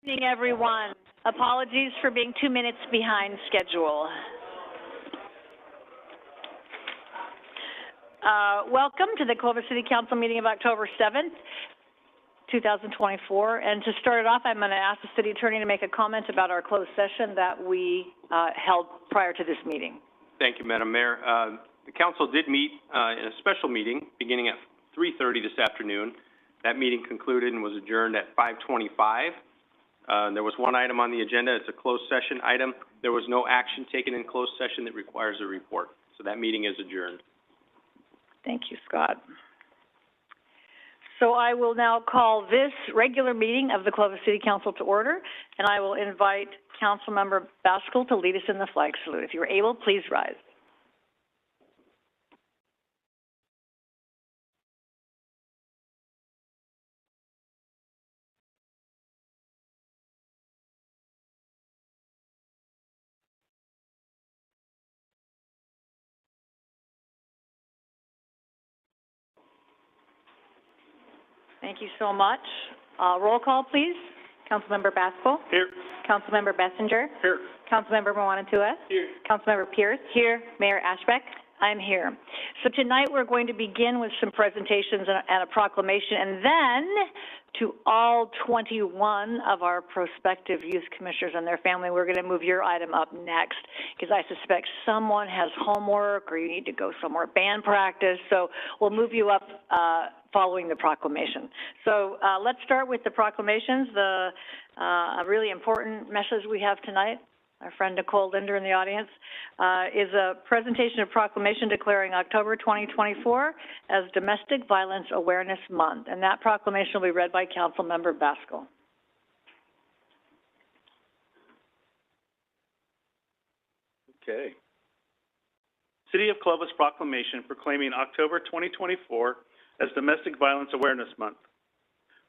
Good evening, everyone. Apologies for being 2 minutes behind schedule. Welcome to the Clovis City Council meeting of October 7th, 2024. And to start it off, I'm going to ask the City Attorney to make a comment about our closed session that we held prior to this meeting. Thank you, Madam Mayor. The Council did meet in a special meeting beginning at 3:30 this afternoon. That meeting concluded and was adjourned at 5:25. There was one item on the agenda. It's a closed session item. There was no action taken in closed session that requires a report. So that meeting is adjourned. Thank you, Scott. So I will now call this regular meeting of the Clovis City Council to order, and I will invite Councilmember Baskell to lead us in the flag salute. If you're able, please rise. Thank you so much. Roll call, please. Councilmember Baskell. Here. Councilmember Bessinger. Here. Councilmember Moanatua. Here. Councilmember Pierce. Here. Mayor Ashbeck. I'm here. So tonight we're going to begin with some presentations and a proclamation, and then to all 21 of our prospective youth commissioners and their family, we're going to move your item up next because I suspect someone has homework or you need to go somewhere, band practice. So we'll move you up following the proclamation. So let's start with the proclamations. A really important message we have tonight, our friend Nicole Linder in the audience, is a presentation of proclamation declaring October 2024 as Domestic Violence Awareness Month. And that proclamation will be read by Councilmember Baskell. Okay. City of Clovis proclamation proclaiming October 2024 as Domestic Violence Awareness Month.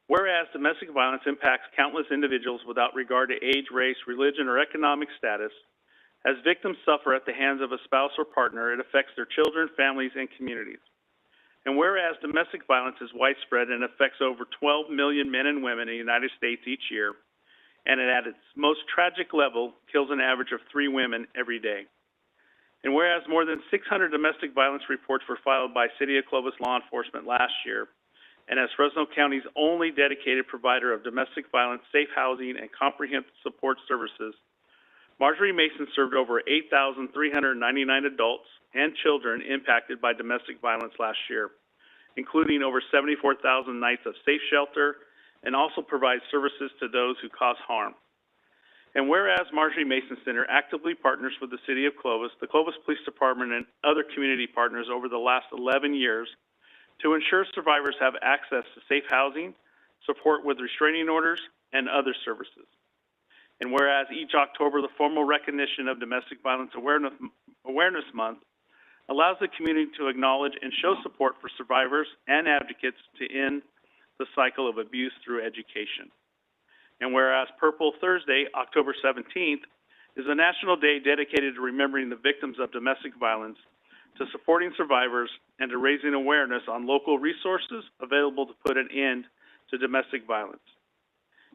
Whereas domestic violence impacts countless individuals without regard to age, race, religion, or economic status, as victims suffer at the hands of a spouse or partner, it affects their children, families, and communities. And whereas domestic violence is widespread and affects over 12 million men and women in the United States each year, and at its most tragic level, kills an average of 3 women every day. And whereas more than 600 domestic violence reports were filed by City of Clovis law enforcement last year, and as Fresno County's only dedicated provider of domestic violence, safe housing, and comprehensive support services, Marjorie Mason served over 8,399 adults and children impacted by domestic violence last year, including over 74,000 nights of safe shelter, and also provides services to those who cause harm. And whereas Marjorie Mason Center actively partners with the City of Clovis, the Clovis Police Department, and other community partners over the last 11 years to ensure survivors have access to safe housing, support with restraining orders, and other services. And whereas each October, the formal recognition of Domestic Violence Awareness Month allows the community to acknowledge and show support for survivors and advocates to end the cycle of abuse through education. And whereas Purple Thursday, October 17th, is a national day dedicated to remembering the victims of domestic violence, to supporting survivors, and to raising awareness on local resources available to put an end to domestic violence.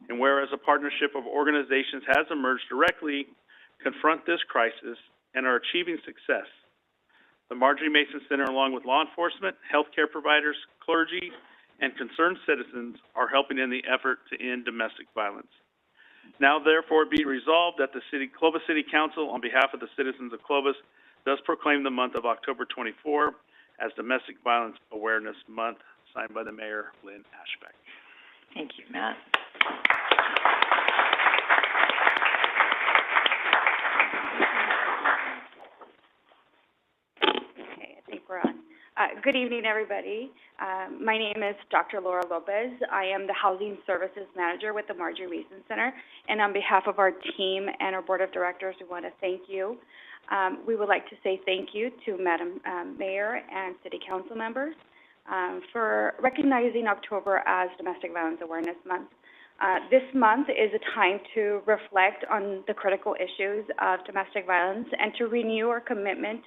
And whereas a partnership of organizations has emerged directly confront this crisis and are achieving success, the Marjorie Mason Center, along with law enforcement, healthcare providers, clergy, and concerned citizens, are helping in the effort to end domestic violence. Now, therefore, be resolved that the Clovis City Council, on behalf of the citizens of Clovis, does proclaim the month of October 24 as Domestic Violence Awareness Month, signed by the Mayor, Lynn Ashbeck. Thank you, Matt. Okay, I think we're on. Good evening, everybody. My name is Dr. Laura Lopez. I am the Housing Services Manager with the Marjorie Mason Center, and on behalf of our team and our Board of Directors, we want to thank you. We would like to say thank you to Madam Mayor and City Council members for recognizing October as Domestic Violence Awareness Month. This month is a time to reflect on the critical issues of domestic violence and to renew our commitment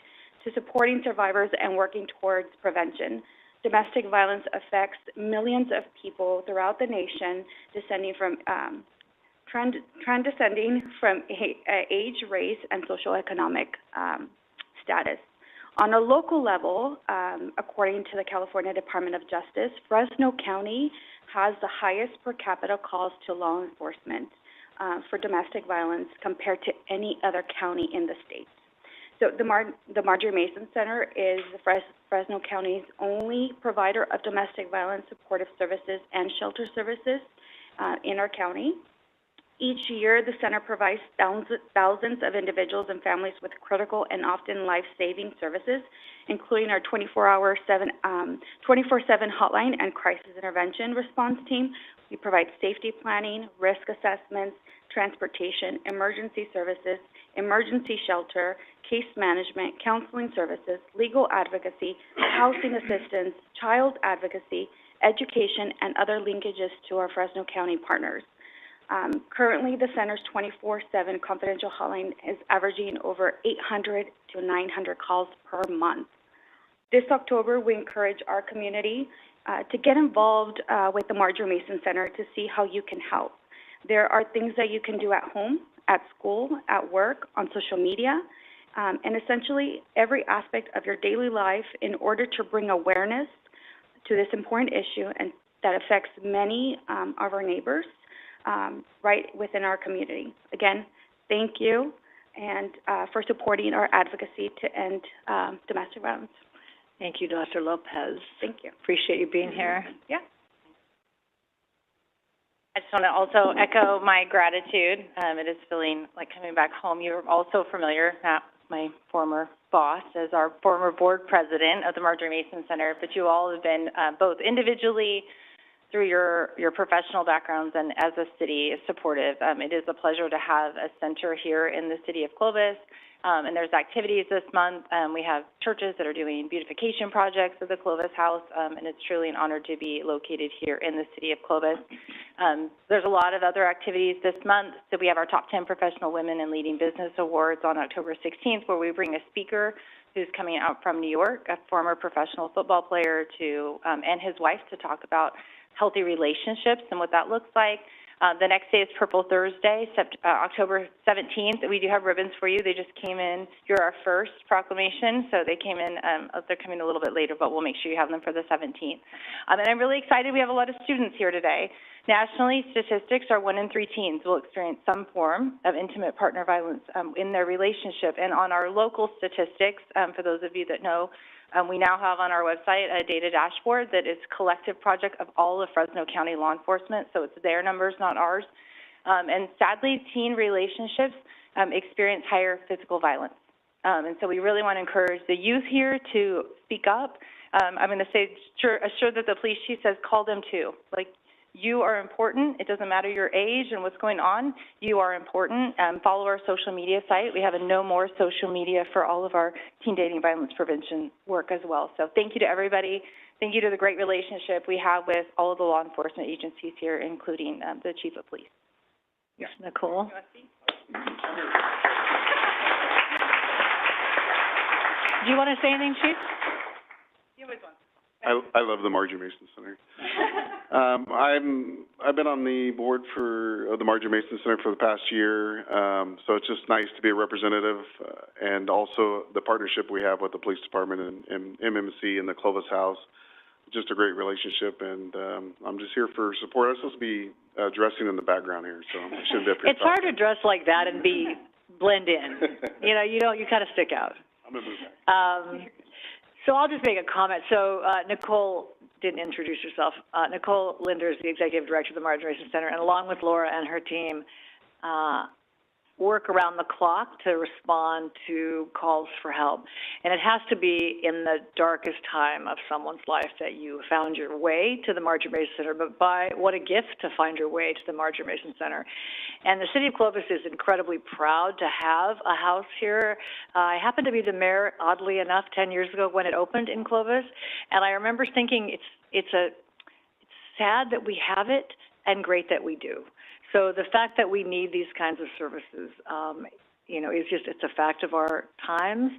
to supporting survivors and working towards prevention. Domestic violence affects millions of people throughout the nation, descending from transcending from age, race, and socioeconomic status. On a local level, according to the California Department of Justice, Fresno County has the highest per capita calls to law enforcement for domestic violence compared to any other county in the state. So the Marjorie Mason Center is Fresno County's only provider of domestic violence supportive services and shelter services in our county. Each year, the center provides thousands of individuals and families with critical and often life-saving services, including our 24/7 hotline and crisis intervention response team. We provide safety planning, risk assessments, transportation, emergency services, emergency shelter, case management, counseling services, legal advocacy, housing assistance, child advocacy, education, and other linkages to our Fresno County partners. Currently, the center's 24/7 confidential hotline is averaging over 800 to 900 calls per month. This October, we encourage our community to get involved with the Marjorie Mason Center to see how you can help. There are things that you can do at home, at school, at work, on social media, and essentially every aspect of your daily life in order to bring awareness to this important issue and that affects many of our neighbors right within our community. Again, thank you and for supporting our advocacy to end domestic violence. Thank you, Dr. Lopez. Thank you. Appreciate you being here. Yeah. I just want to also echo my gratitude. It is feeling like coming back home. You're also familiar, Matt, my former boss, as our former board president of the Marjorie Mason Center, but you all have been both individually through your professional backgrounds and as a city supportive. It is a pleasure to have a center here in the city of Clovis. And there's activities this month. We have churches that are doing beautification projects at the Clovis House, and it's truly an honor to be located here in the city of Clovis. There's a lot of other activities this month. So we have our Top 10 Professional Women in Leading Business Awards on October 16th, where we bring a speaker who's coming out from New York, a former professional football player, and his wife to talk about healthy relationships and what that looks like. The next day is Purple Thursday, October 17th. We do have ribbons for you. They just came in. You're our first proclamation, so they came in. They're coming a little bit later, but we'll make sure you have them for the 17th. And I'm really excited. We have a lot of students here today. Nationally, statistics are 1 in 3 teens will experience some form of intimate partner violence in their relationship. And on our local statistics, for those of you that know, we now have on our website a data dashboard that is a collective project of all of Fresno County law enforcement, so it's their numbers, not ours. And sadly, teen relationships experience higher physical violence. And so we really want to encourage the youth here to speak up. I'm going to say, assure that the police chief says, call them too. Like, you are important. It doesn't matter your age and what's going on. You are important. Follow our social media site. We have a No More social media for all of our teen dating violence prevention work as well. So thank you to everybody. Thank you to the great relationship we have with all of the law enforcement agencies here, including the chief of police. Yes, Nicole. Do you want to say anything, Chief? You always want. I love the Marjorie Mason Center. I've been on the board of the Marjorie Mason Center for the past year, so it's just nice to be a representative, and also the partnership we have with the police department and MMC and the Clovis House. Just a great relationship, and I'm just here for support. I'm supposed to be dressing in the background here, so I shouldn't be up here. It's hard to dress like that and blend in. You kind of stick out. I'm gonna move back. So I'll just make a comment. So Nicole didn't introduce herself. Nicole Linder is the executive director of the Marjorie Mason Center, and along with Laura and her team, work around the clock to respond to calls for help. And it has to be in the darkest time of someone's life that you found your way to the Marjorie Mason Center. But what a gift to find your way to the Marjorie Mason Center. And the city of Clovis is incredibly proud to have a house here. I happened to be the mayor, oddly enough, 10 years ago when it opened in Clovis. And I remember thinking it's sad that we have it and great that we do. So the fact that we need these kinds of services, it's a fact of our times.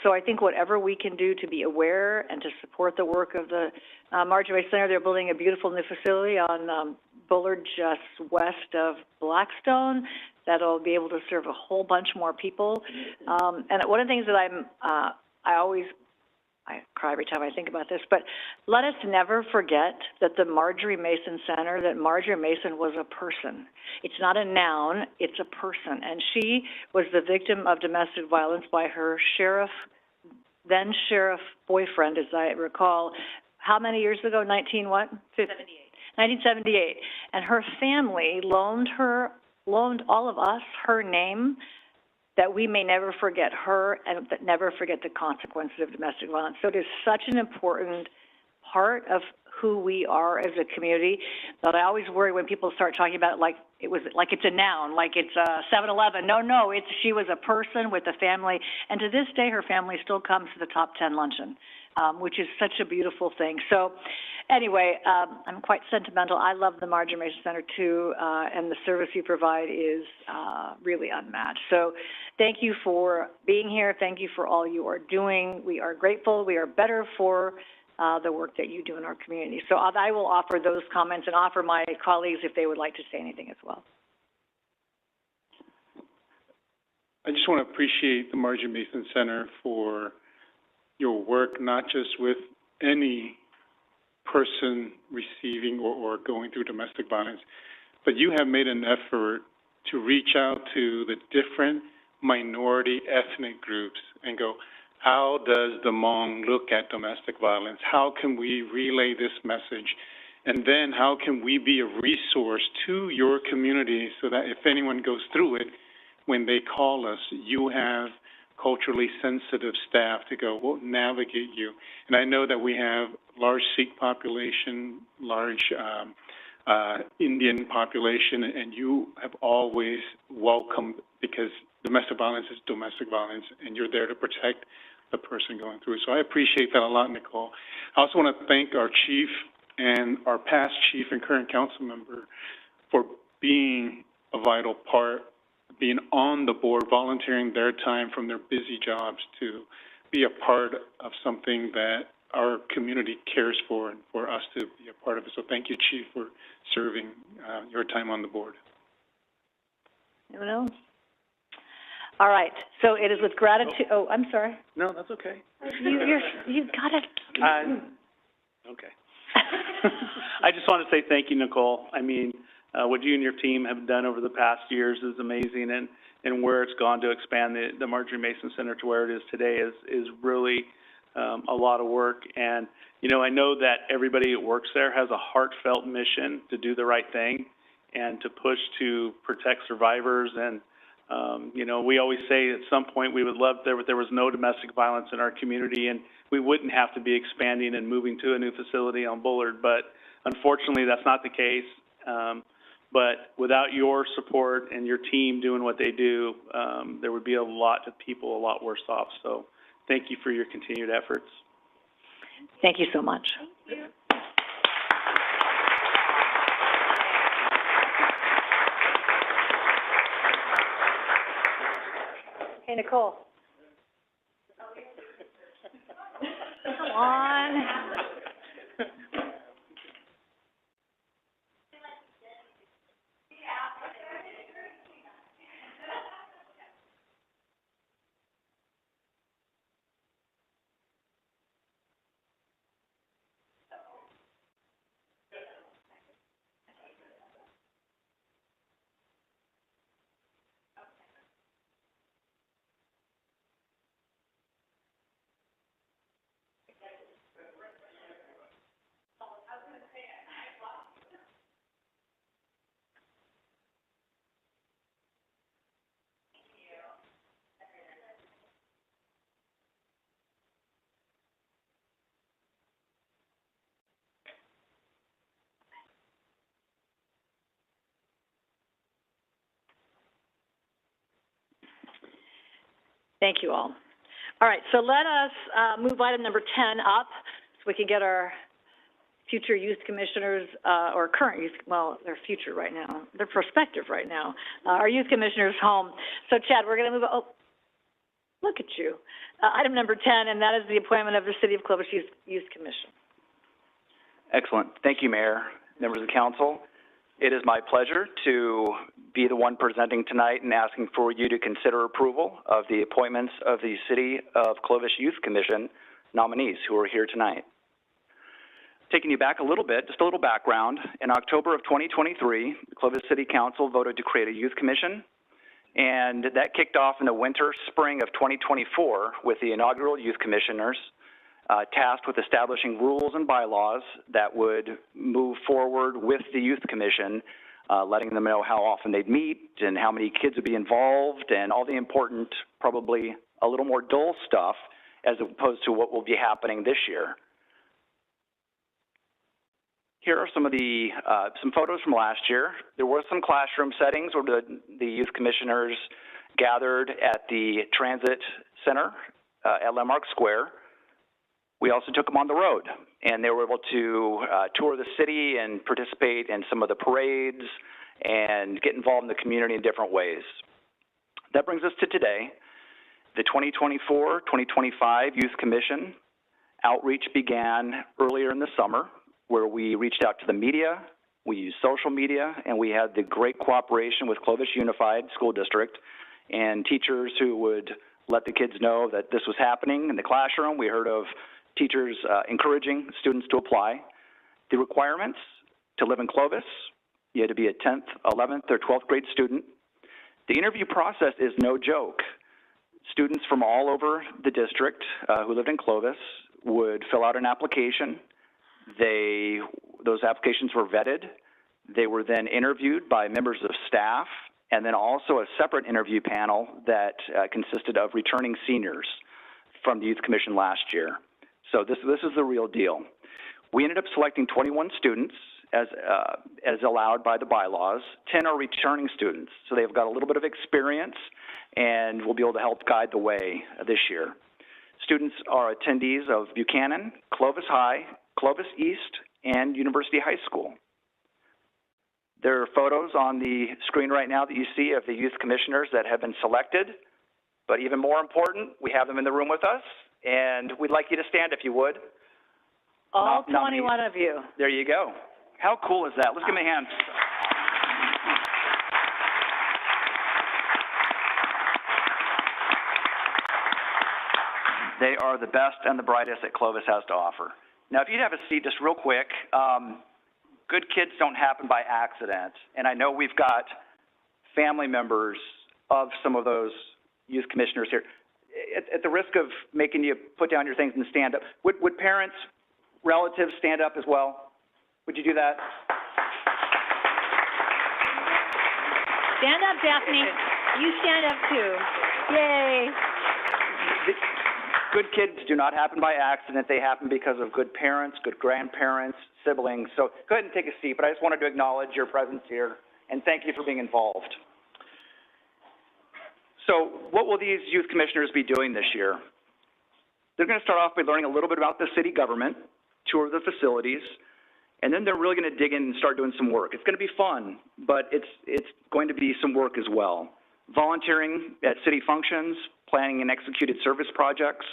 So I think whatever we can do to be aware and to support the work of the Marjorie Mason Center, they're building a beautiful new facility on Bullard, just west of Blackstone, that'll be able to serve a whole bunch more people. And one of the things that I cry every time I think about this, but let us never forget that the Marjorie Mason Center, that Marjorie Mason was a person. It's not a noun, it's a person. And she was the victim of domestic violence by her then sheriff boyfriend, as I recall, how many years ago? 1978. And her family loaned all of us her name, that we may never forget her and that never forget the consequences of domestic violence. So it is such an important part of who we are as a community, but I always worry when people start talking about it like it's a noun, like it's a 7-Eleven. No, she was a person with a family, and to this day her family still comes to the top 10 luncheon, which is such a beautiful thing. So anyway, I'm quite sentimental. I love the Marjorie Mason Center too, and the service you provide is really unmatched. So thank you for being here. Thank you for all you are doing. We are grateful. We are better for the work that you do in our community. So I will offer those comments and offer my colleagues if they would like to say anything as well. I just want to appreciate the Marjorie Mason Center for your work, not just with any person receiving or going through domestic violence, but you have made an effort to reach out to the different minority ethnic groups and go, how does the Hmong look at domestic violence? How can we relay this message? And then how can we be a resource to your community so that if anyone goes through it, when they call us, you have culturally sensitive staff to go, we'll navigate you. And I know that we have large Sikh population, large Indian population, and you have always welcomed, because domestic violence is domestic violence, and you're there to protect the person going through it. So I appreciate that a lot, Nicole. I also want to thank our chief and our past chief and current council member for being a vital part, being on the board, volunteering their time from their busy jobs to be a part of something that our community cares for and for us to be a part of it. So thank you, Chief, for serving your time on the board. Anyone else? All right. So it is with gratitude. Oh, I'm sorry. No, that's okay. You've got it. Okay. I just want to say thank you, Nicole. I mean, what you and your team have done over the past years is amazing, and where it's gone to expand the Marjorie Mason Center to where it is today is really a lot of work. And, you know, I know that everybody that works there has a heartfelt mission to do the right thing and to push to protect survivors. And, you know, we always say at some point we would love there was no domestic violence in our community, and we wouldn't have to be expanding and moving to a new facility on Bullard. But unfortunately, that's not the case. But without your support and your team doing what they do, there would be a lot of people a lot worse off. So thank you for your continued efforts. Thank you so much. Thank you. Hey, Nicole. Come on. Thank you all. All right, so let us move item number 10 up so we can get our future youth commissioners, or current youth, well, they're future right now, they're prospective right now, our youth commissioners home. So Chad, we're going to move, oh, look at you. Item number 10, and that is the appointment of the City of Clovis Youth Commission. Excellent. Thank you, Mayor, members of the council. It is my pleasure to be the one presenting tonight and asking for you to consider approval of the appointments of the City of Clovis Youth Commission nominees who are here tonight. Taking you back a little bit, just a little background. In October of 2023, the Clovis City Council voted to create a youth commission, and that kicked off in the winter, spring of 2024 with the inaugural youth commissioners tasked with establishing rules and bylaws that would move forward with the youth commission, letting them know how often they'd meet and how many kids would be involved and all the important, probably a little more dull stuff as opposed to what will be happening this year. Here are some of the some photos from last year. There were some classroom settings where the youth commissioners gathered at the transit center at Landmark Square. We also took them on the road, and they were able to tour the city and participate in some of the parades and get involved in the community in different ways. That brings us to today. The 2024-2025 Youth Commission outreach began earlier in the summer, where we reached out to the media, we used social media, and we had the great cooperation with Clovis Unified School District and teachers who would let the kids know that this was happening in the classroom. We heard of teachers encouraging students to apply. The requirements to live in Clovis, you had to be a 10th, 11th, or 12th grade student. The interview process is no joke. Students from all over the district who lived in Clovis would fill out an application. Those applications were vetted. They were then interviewed by members of staff, and then also a separate interview panel that consisted of returning seniors from the Youth Commission last year. So this is the real deal. We ended up selecting 21 students as allowed by the bylaws. 10 are returning students, so they've got a little bit of experience and will be able to help guide the way this year. Students are attendees of Buchanan, Clovis High, Clovis East, and University High School. There are photos on the screen right now that you see of the youth commissioners that have been selected, but even more important, we have them in the room with us, and we'd like you to stand if you would. All 21 of you. There you go. How cool is that? Let's give them a hand. They are the best and the brightest that Clovis has to offer. Now, if you'd have a seat just real quick, good kids don't happen by accident. And I know we've got family members of some of those youth commissioners here. At the risk of making you put down your things and stand up, would parents, relatives stand up as well? Would you do that? Stand up, Daphne. You stand up too. Yay. Good kids do not happen by accident. They happen because of good parents, good grandparents, siblings. So go ahead and take a seat, but I just wanted to acknowledge your presence here and thank you for being involved. So what will these youth commissioners be doing this year? They're going to start off by learning a little bit about the city government, tour the facilities, and then they're really going to dig in and start doing some work. It's going to be fun, but it's going to be some work as well. Volunteering at city functions, planning and executed service projects.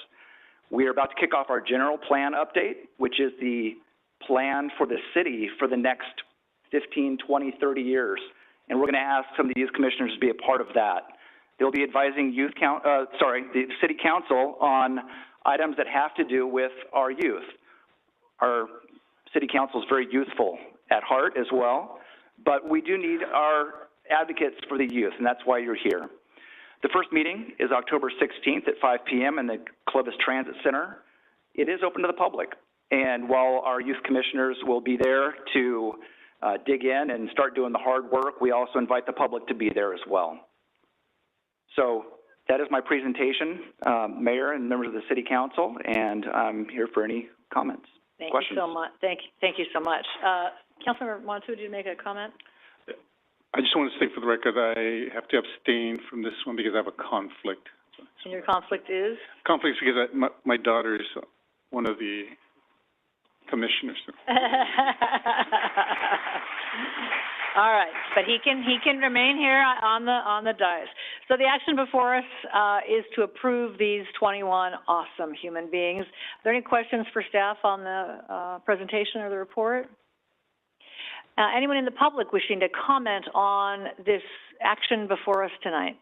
We are about to kick off our general plan update, which is the plan for the city for the next 15, 20, 30 years. And we're going to ask some of the youth commissioners to be a part of that. They'll be advising the city council on items that have to do with our youth. Our city council is very youthful at heart as well, but we do need our advocates for the youth, and that's why you're here. The first meeting is October 16th at 5 p.m. in the Clovis Transit Center. It is open to the public, and while our youth commissioners will be there to dig in and start doing the hard work, we also invite the public to be there as well. So that is my presentation, Mayor and members of the City Council, and I'm here for any comments, questions. You so much. Thank you so much. Councilmember Montu, did you make a comment? I just want to say for the record, I have to abstain from this one because I have a conflict. And your conflict is? Conflict is because my daughter is one of the commissioners. All right, but he can remain here on the dais. So the action before us is to approve these 21 awesome human beings. Are there any questions for staff on the presentation or the report? Anyone in the public wishing to comment on this action before us tonight?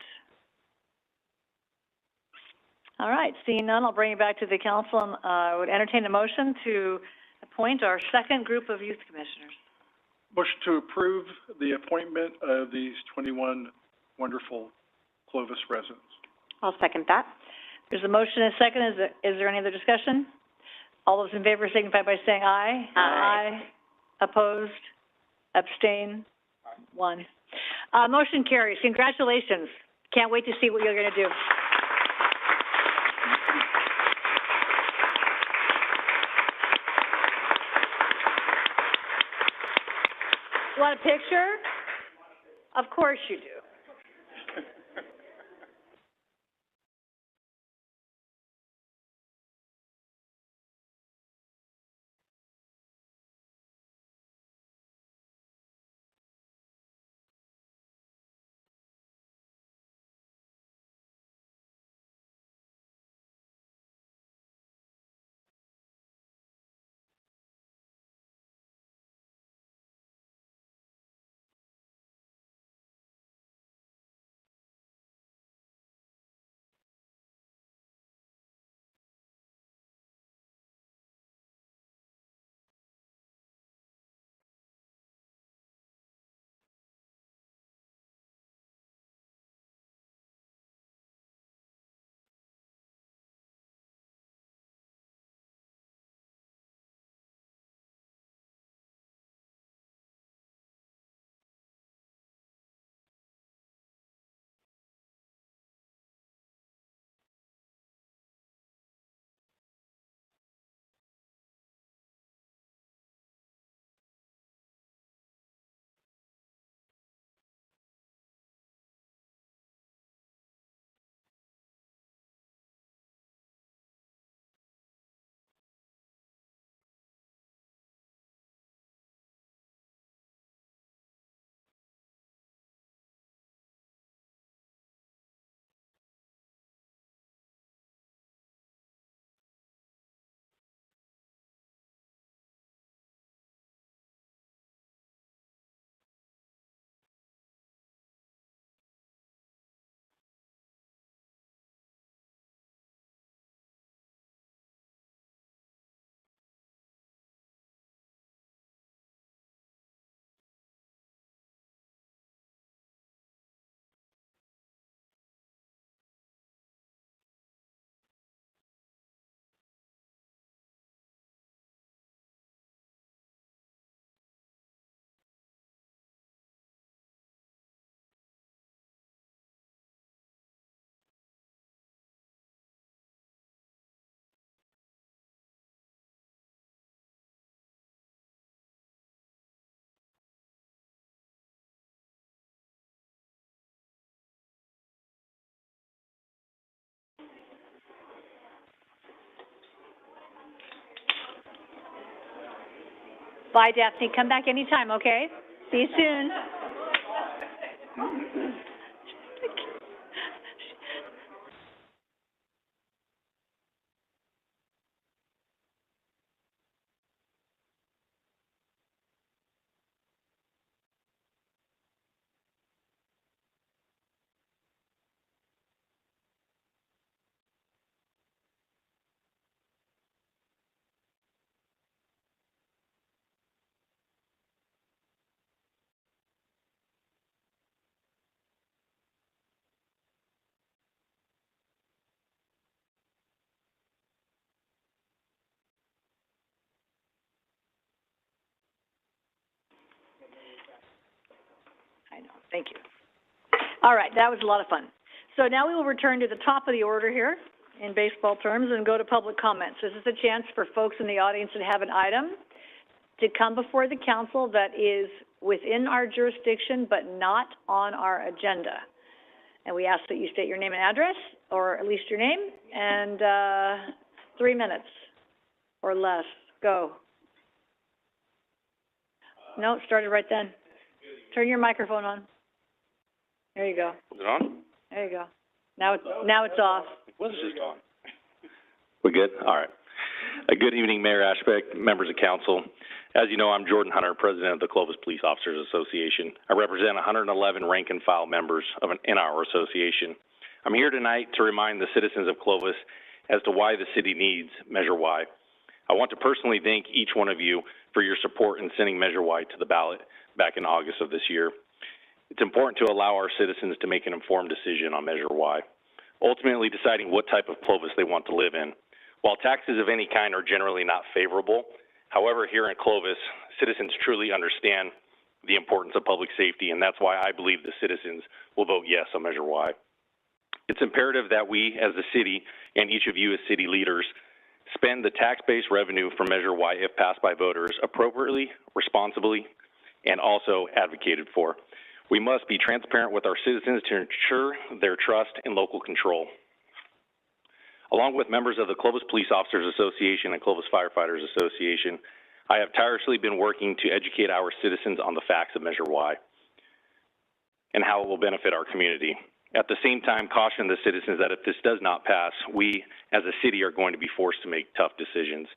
All right, seeing none, I'll bring it back to the council, and I would entertain a motion to appoint our second group of youth commissioners. Motion to approve the appointment of these 21 wonderful Clovis residents. I'll second that. There's a motion and a second. Is there any other discussion? All those in favor signify by saying aye. Aye. Opposed? Abstain? One. Motion carries. Congratulations. Can't wait to see what you're going to do. Want a picture? Of course you do. Bye, Daphne. Come back anytime, okay? See you soon. I know. Thank you. All right, that was a lot of fun. So now we will return to the top of the order here in baseball terms and go to public comments. This is a chance for folks in the audience that have an item to come before the council that is within our jurisdiction but not on our agenda. And we ask that you state your name and address, or at least your name, and 3 minutes or less. Go. No, it started right then. Turn your microphone on. There you go. Is it on? There you go. Now it's off. It was just on. We good? All right. Good evening, Mayor Ashbeck, members of council. As you know, I'm Jordan Hunter, president of the Clovis Police Officers Association. I represent 111 rank and file members in our association. I'm here tonight to remind the citizens of Clovis as to why the city needs Measure Y. I want to personally thank each one of you for your support in sending Measure Y to the ballot back in August of this year. It's important to allow our citizens to make an informed decision on Measure Y, ultimately deciding what type of Clovis they want to live in. While taxes of any kind are generally not favorable, however, here in Clovis, citizens truly understand the importance of public safety, and that's why I believe the citizens will vote yes on Measure Y. It's imperative that we, as a city, and each of you as city leaders, spend the tax-based revenue from Measure Y, if passed by voters, appropriately, responsibly, and also advocated for. We must be transparent with our citizens to ensure their trust in local control. Along with members of the Clovis Police Officers Association and Clovis Firefighters Association, I have tirelessly been working to educate our citizens on the facts of Measure Y and how it will benefit our community. At the same time, caution the citizens that if this does not pass, we as a city are going to be forced to make tough decisions.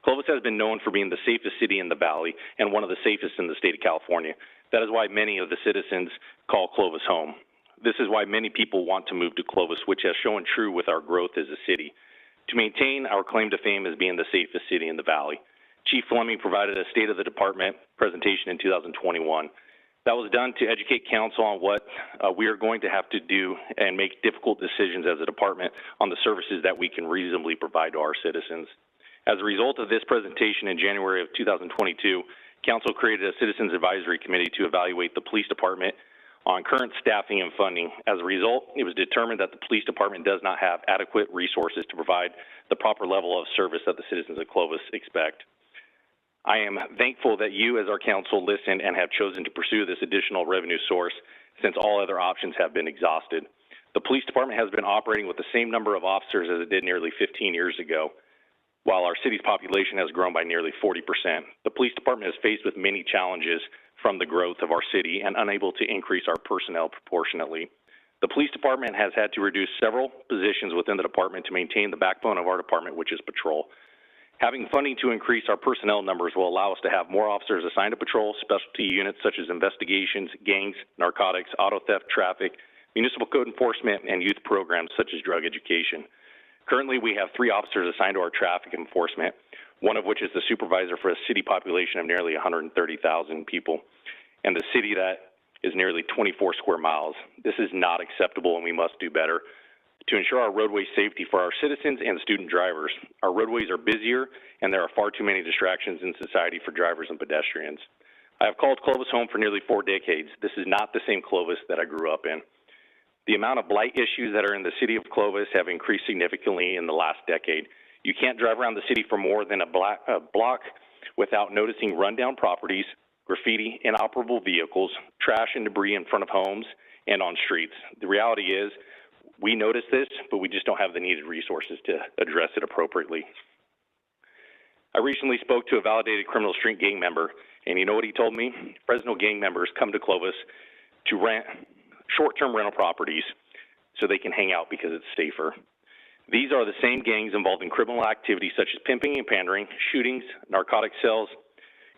Clovis has been known for being the safest city in the Valley and one of the safest in the state of California. That is why many of the citizens call Clovis home. This is why many people want to move to Clovis, which has shown true with our growth as a city. To maintain our claim to fame as being the safest city in the Valley, Chief Fleming provided a State of the Department presentation in 2021. That was done to educate council on what we are going to have to do and make difficult decisions as a department on the services that we can reasonably provide to our citizens. As a result of this presentation in January of 2022, council created a Citizens Advisory Committee to evaluate the police department on current staffing and funding. As a result, it was determined that the police department does not have adequate resources to provide the proper level of service that the citizens of Clovis expect. I am thankful that you as our council listened and have chosen to pursue this additional revenue source since all other options have been exhausted. The police department has been operating with the same number of officers as it did nearly 15 years ago, while our city's population has grown by nearly 40%. The police department is faced with many challenges from the growth of our city and unable to increase our personnel proportionately. The police department has had to reduce several positions within the department to maintain the backbone of our department, which is patrol. Having funding to increase our personnel numbers will allow us to have more officers assigned to patrol, specialty units such as investigations, gangs, narcotics, auto theft, traffic, municipal code enforcement, and youth programs such as drug education. Currently, we have 3 officers assigned to our traffic enforcement, one of which is the supervisor for a city population of nearly 130,000 people, and the city that is nearly 24 square miles. This is not acceptable, and we must do better to ensure our roadway safety for our citizens and student drivers. Our roadways are busier, and there are far too many distractions in society for drivers and pedestrians. I have called Clovis home for nearly 4 decades. This is not the same Clovis that I grew up in. The amount of blight issues that are in the city of Clovis have increased significantly in the last decade. You can't drive around the city for more than a block without noticing rundown properties, graffiti, inoperable vehicles, trash and debris in front of homes and on streets. The reality is, we notice this, but we just don't have the needed resources to address it appropriately. I recently spoke to a validated criminal street gang member, and you know what he told me? Fresno gang members come to Clovis to rent short-term rental properties so they can hang out because it's safer. These are the same gangs involved in criminal activities such as pimping and pandering, shootings, narcotic sales,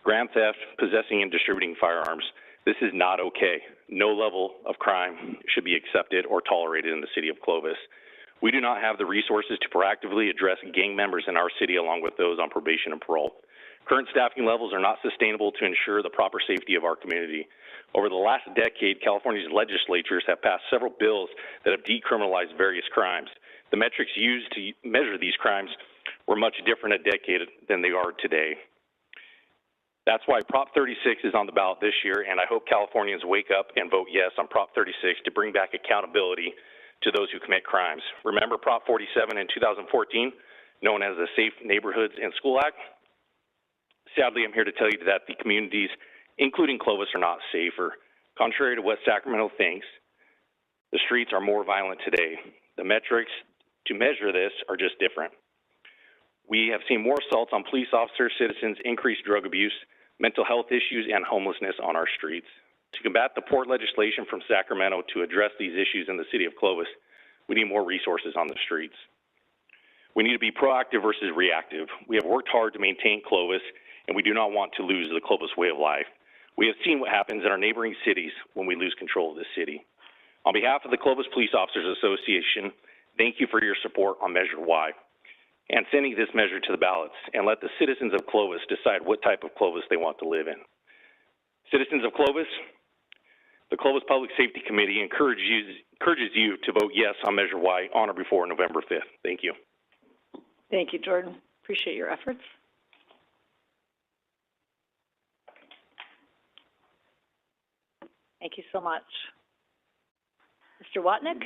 grand theft, possessing and distributing firearms. This is not okay. No level of crime should be accepted or tolerated in the city of Clovis. We do not have the resources to proactively address gang members in our city along with those on probation and parole. Current staffing levels are not sustainable to ensure the proper safety of our community. Over the last decade, California's legislatures have passed several bills that have decriminalized various crimes. The metrics used to measure these crimes were much different a decade than they are today. That's why Prop 36 is on the ballot this year, and I hope Californians wake up and vote yes on Prop 36 to bring back accountability to those who commit crimes. Remember Prop 47 in 2014, known as the Safe Neighborhoods and School Act? Sadly, I'm here to tell you that the communities, including Clovis, are not safer. Contrary to what Sacramento thinks, the streets are more violent today. The metrics to measure this are just different. We have seen more assaults on police officers, citizens, increased drug abuse, mental health issues, and homelessness on our streets. To combat the poor legislation from Sacramento to address these issues in the city of Clovis, we need more resources on the streets. We need to be proactive versus reactive. We have worked hard to maintain Clovis, and we do not want to lose the Clovis way of life. We have seen what happens in our neighboring cities when we lose control of this city. On behalf of the Clovis Police Officers Association, thank you for your support on Measure Y and sending this measure to the ballots, and let the citizens of Clovis decide what type of Clovis they want to live in. Citizens of Clovis, the Clovis Public Safety Committee encourages you to vote yes on Measure Y on or before November 5th. Thank you. Thank you, Jordan. Appreciate your efforts. Thank you so much. Mr. Watnick?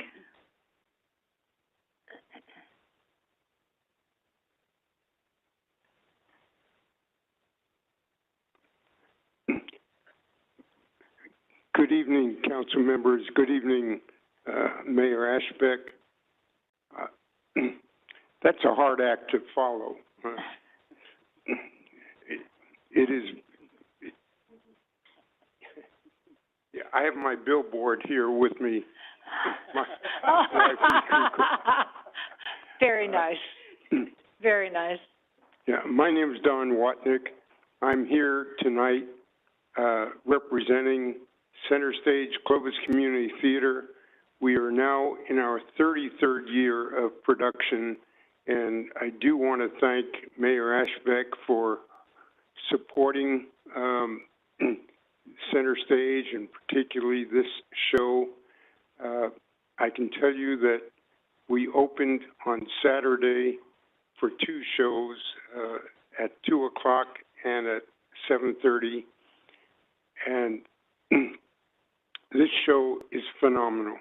Good evening, council members. Good evening, Mayor Ashbeck. That's a hard act to follow. It is. Yeah, I have my billboard here with me. Very nice. Very nice. Yeah, my name is Don Watnick. I'm here tonight representing Center Stage Clovis Community Theater. We are now in our 33rd year of production, and I do want to thank Mayor Ashbeck for supporting Center Stage, and particularly this show. I can tell you that we opened on Saturday for 2 shows at 2 o'clock and at 7:30, and this show is phenomenal.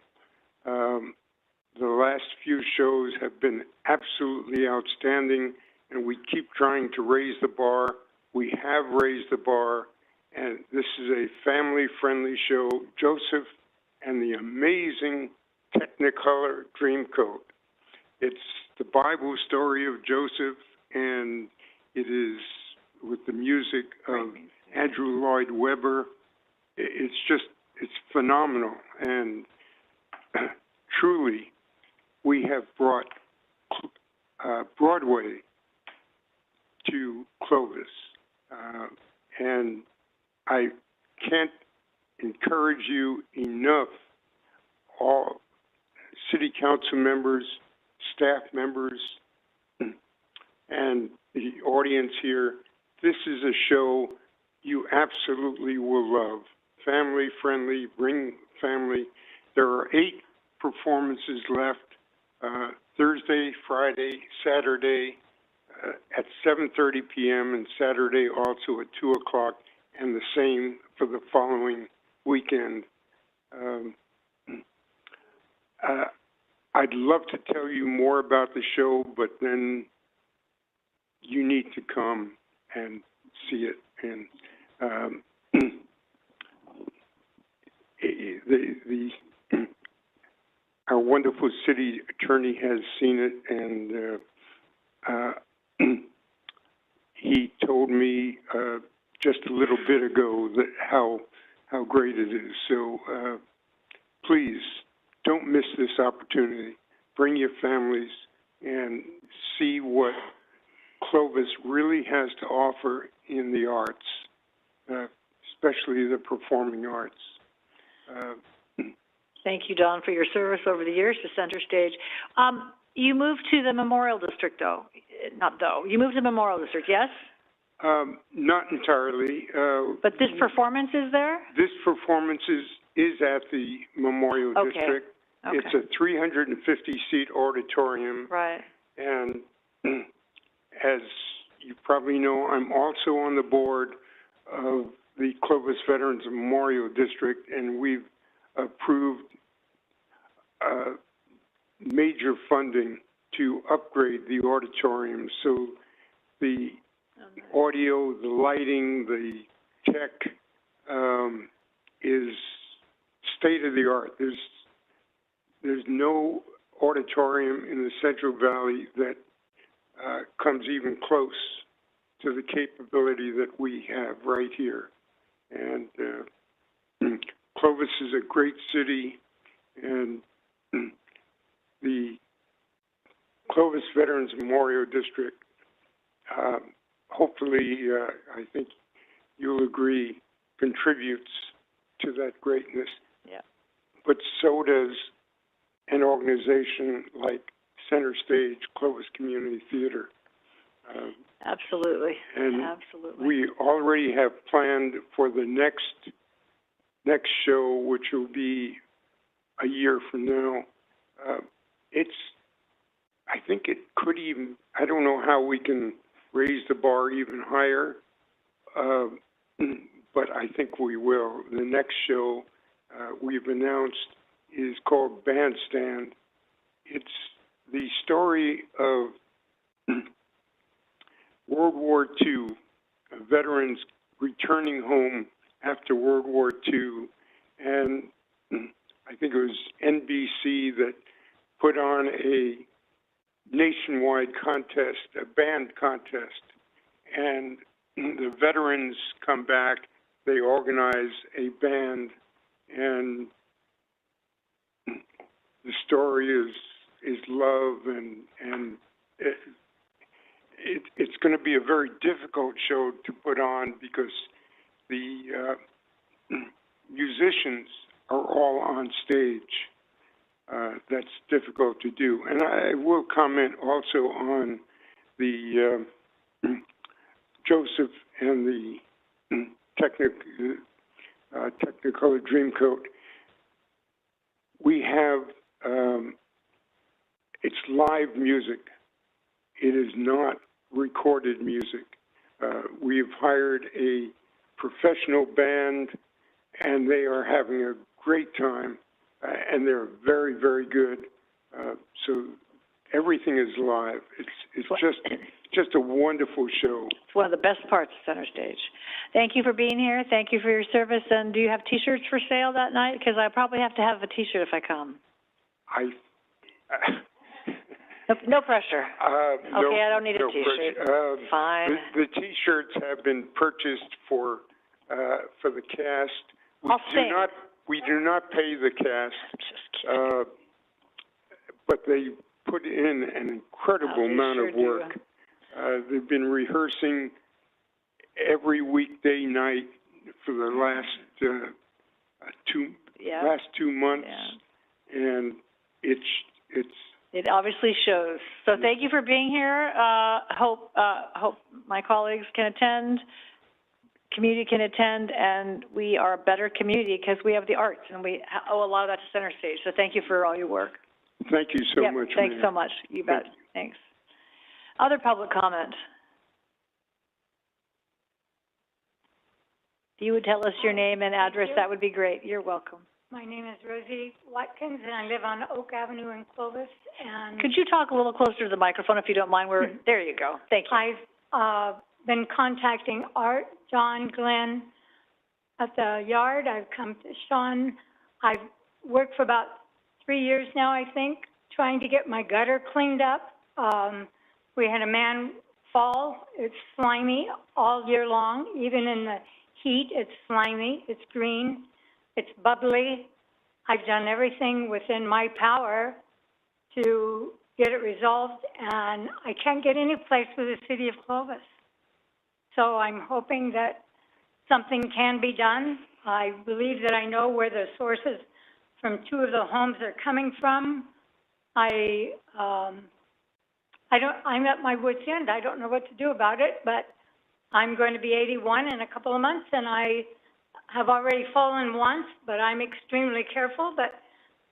The last few shows have been absolutely outstanding, and we keep trying to raise the bar. We have raised the bar, and this is a family-friendly show. Joseph and the amazing Technicolor Dreamcoat. It's the Bible story of Joseph, and it is with the music of Andrew Lloyd Webber. It's phenomenal, and truly, we have brought Broadway to Clovis, and I can't encourage you enough, all city council members, staff members, and the audience here. This is a show you absolutely will love. Family friendly, bring family. There are 8 performances left, Thursday, Friday, Saturday at 7:30 p.m. and Saturday also at 2 o'clock, and the same for the following weekend. I'd love to tell you more about the show, but then you need to come and see it. And our wonderful city attorney has seen it, and he told me just a little bit ago that how great it is. So please don't miss this opportunity. Bring your families and see what Clovis really has to offer in the arts, especially the performing arts. Thank you, Don, for your service over the years to Center Stage. You moved to the Memorial District, though. You moved to the Memorial District, yes? Not entirely. But this performance is there? This performance is at the Memorial District. Okay. It's a 350-seat auditorium. Right. And as you probably know, I'm also on the board of the Clovis Veterans Memorial District, and we've approved major funding to upgrade the auditorium. So the audio, the lighting, the tech is state-of-the-art. There's no auditorium in the Central Valley that comes even close to the capability that we have right here. And Clovis is a great city, and the Clovis Veterans Memorial District, hopefully, I think you'll agree, contributes to that greatness. Yeah. But so does an organization like Center Stage Clovis Community Theater. Absolutely. And absolutely. we already have planned for the next show, which will be a year from now. I think it could even, I don't know how we can raise the bar even higher, but I think we will. The next show we've announced is called Bandstand. It's the story of World War II, veterans returning home after World War II, and I think it was NBC that put on a nationwide contest, a band contest, and the veterans come back, they organize a band, and the story is love, and it's going to be a very difficult show to put on because the musicians are all on stage. That's difficult to do. And I will comment also on the Joseph and the Technicolor Dreamcoat. We have, it's live music. It is not recorded music. We've hired a professional band, and they are having a great time, and they're very, very good. So everything is live. It's just a wonderful show. It's one of the best parts of Center Stage. Thank you for being here. Thank you for your service. And do you have T-shirts for sale that night? Because I probably have to have a T-shirt if I come. No pressure. Okay, I don't need a T-shirt. Fine. The T-shirts have been purchased for the cast. I'll sing. We do not pay the cast. I'm just kidding. But they put in an incredible amount of work. They've been rehearsing every weekday night for the last last 2 months, and it obviously shows. So thank you for being here. Hope my colleagues can attend, community can attend, and we are a better community because we have the arts, and we owe a lot of that to Center Stage. So thank you for all your work. Thank you so much. Thanks so much. You bet. Thanks. Other public comment? If you would tell us your name and address, that would be great. You're welcome. My name is Rosie Watkins, and I live on Oak Avenue in Clovis, and Could you talk a little closer to the microphone if you don't mind? There you go. Thank you. I've been contacting Art, John, Glenn at the yard. I've come to Sean. I've worked for about 3 years now, I think, trying to get my gutter cleaned up. We had a man fall. It's slimy all year long. Even in the heat, it's slimy. It's green. It's bubbly. I've done everything within my power to get it resolved, and I can't get any place with the city of Clovis. So I'm hoping that something can be done. I believe that I know where the sources from 2 of the homes are coming from. I'm at my wit's end. I don't know what to do about it, but I'm going to be 81 in a couple of months, and I have already fallen once, but I'm extremely careful. But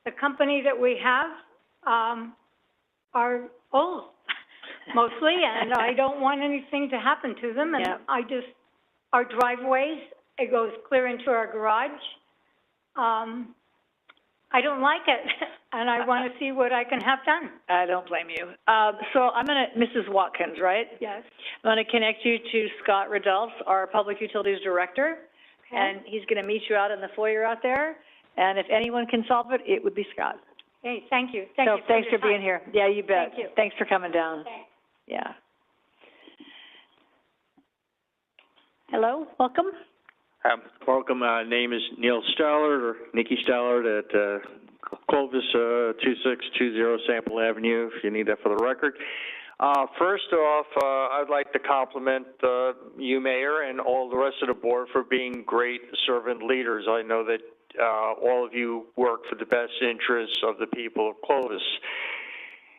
the company that we have are old, mostly, and I don't want anything to happen to them. And our driveways, it goes clear into our garage. I don't like it, and I want to see what I can have done. I don't blame you. So I'm Mrs. Watkins, right? Yes. I'm going to connect you to Scott Riddolph, our Public Utilities Director. Okay. And he's going to meet you out in the foyer out there. And if anyone can solve it, it would be Scott. Hey, thank you. Thanks for being here. Yeah, you bet. Thank you. Thanks for coming down. Thanks. Yeah. Hello, welcome. Welcome. Name is Neil Stallard, or Nikki Stallard at Clovis, 2620 Sample Avenue, if you need that for the record. First off, I'd like to compliment you, Mayor, and all the rest of the board for being great servant leaders. I know that all of you work for the best interests of the people of Clovis.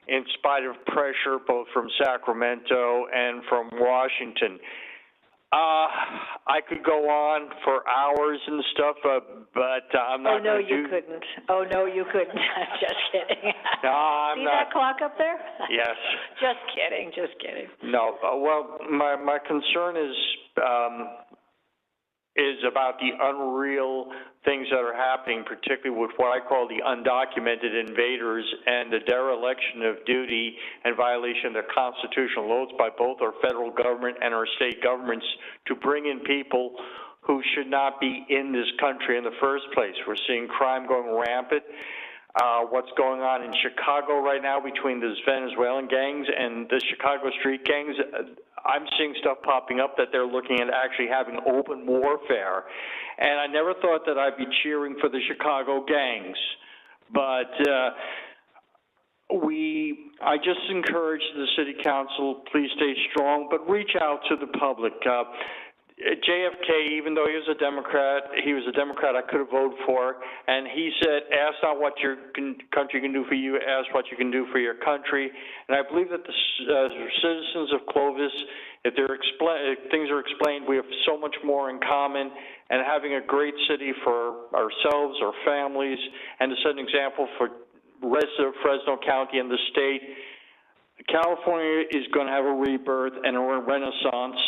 In spite of pressure both from Sacramento and from Washington. I could go on for hours and stuff, but I'm not going to do... Oh, no, you couldn't. Oh, no, you couldn't. Just kidding. No, I'm See not. that clock up there? Yes. Just kidding, just kidding. No, well, my concern is about the unreal things that are happening, particularly with what I call the undocumented invaders and the dereliction of duty and violation of the constitutional oaths by both our federal government and our state governments to bring in people who should not be in this country in the first place. We're seeing crime going rampant. What's going on in Chicago right now between those Venezuelan gangs and the Chicago street gangs, I'm seeing stuff popping up that they're looking at actually having open warfare. And I never thought that I'd be cheering for the Chicago gangs. But I just encourage the city council, please stay strong, but reach out to the public. JFK, even though he was a Democrat I could have voted for, and he said, ask not what your country can do for you, ask what you can do for your country. And I believe that the citizens of Clovis, if things are explained, we have so much more in common, and having a great city for ourselves, our families, and to set an example for the rest of Fresno County and the state. California is going to have a rebirth and a renaissance.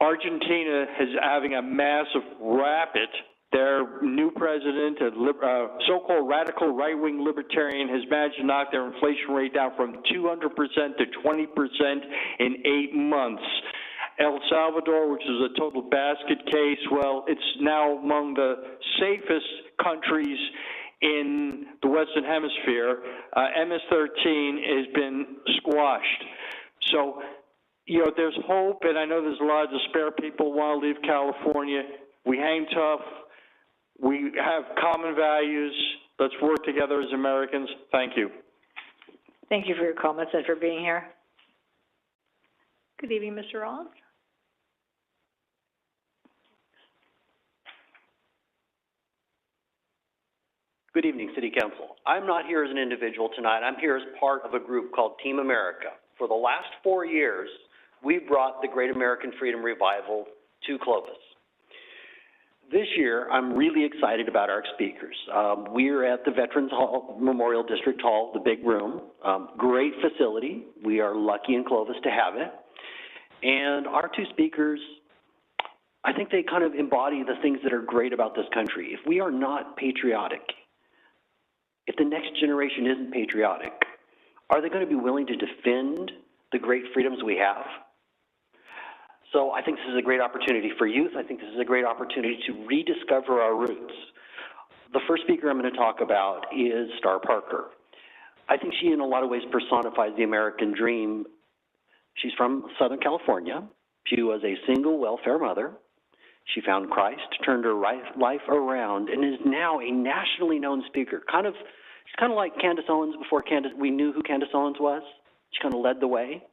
Argentina is having a massive rapid. Their new president, a so-called radical right-wing libertarian, has managed to knock their inflation rate down from 200% to 20% in 8 months. El Salvador, which is a total basket case, well, it's now among the safest countries in the Western Hemisphere. MS-13 has been squashed. So, you know, there's hope, and I know there's a lot of despair. People want to leave California. We hang tough. We have common values. Let's work together as Americans. Thank you. Thank you for your comments and for being here. Good evening, Mr. Rollins. Good evening, City Council. I'm not here as an individual tonight. I'm here as part of a group called Team America. For the last 4 years, we've brought the Great American Freedom Revival to Clovis. This year, I'm really excited about our speakers. We're at the Veterans Hall, Memorial District Hall, the big room. Great facility. We are lucky in Clovis to have it. And our two speakers, I think they kind of embody the things that are great about this country. If we are not patriotic, if the next generation isn't patriotic, are they going to be willing to defend the great freedoms we have? So I think this is a great opportunity for youth. I think this is a great opportunity to rediscover our roots. The first speaker I'm going to talk about is Star Parker. I think she in a lot of ways personifies the American dream. She's from Southern California. She was a single welfare mother. She found Christ, turned her life around, and is now a nationally known speaker. She's kind of like Candace Owens before we knew who Candace Owens was. She kind of led the way.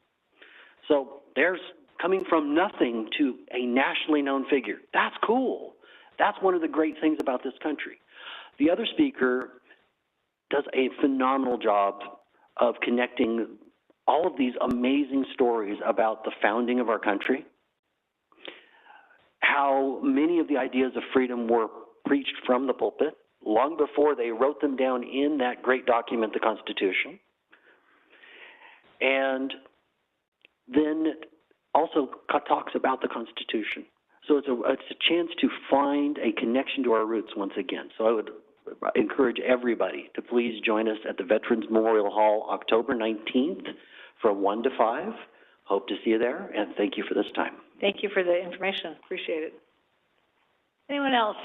So there's coming from nothing to a nationally known figure. That's cool. That's one of the great things about this country. The other speaker does a phenomenal job of connecting all of these amazing stories about the founding of our country, how many of the ideas of freedom were preached from the pulpit long before they wrote them down in that great document, the Constitution, and then also talks about the Constitution. So it's a chance to find a connection to our roots once again. So I would encourage everybody to please join us at the Veterans Memorial Hall October 19th from 1 to 5. Hope to see you there, and thank you for this time. Thank you for the information. Appreciate it. Anyone else?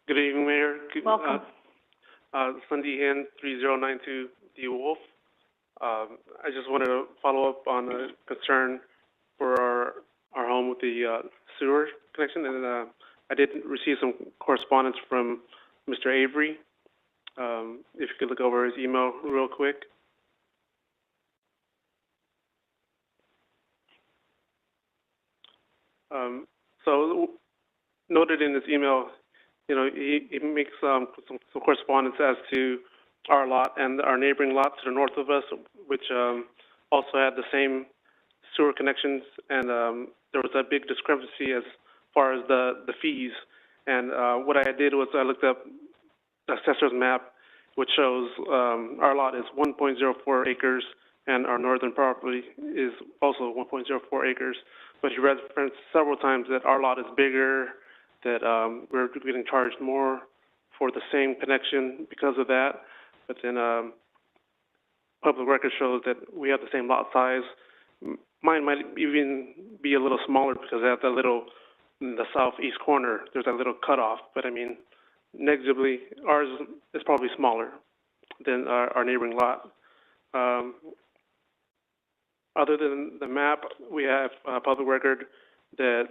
Good evening, Mayor. Welcome. Sunday Inn, 3092 D Wolf. I just wanted to follow up on a concern for our home with the sewer connection, and I did receive some correspondence from Mr. Avery. If you could look over his email real quick. So noted in this email, you know, he makes some correspondence as to our lot and our neighboring lot to the north of us, which also had the same sewer connections, and there was a big discrepancy as far as the fees. And what I did was I looked up the assessor's map, which shows our lot is 1.04 acres, and our northern property is also 1.04 acres. But he referenced several times that our lot is bigger, that we're getting charged more for the same connection because of that. But then public record shows that we have the same lot size. Mine might even be a little smaller because at in the southeast corner, there's that little cutoff. But I mean, negligibly, ours is probably smaller than our neighboring lot. Other than the map, we have public record that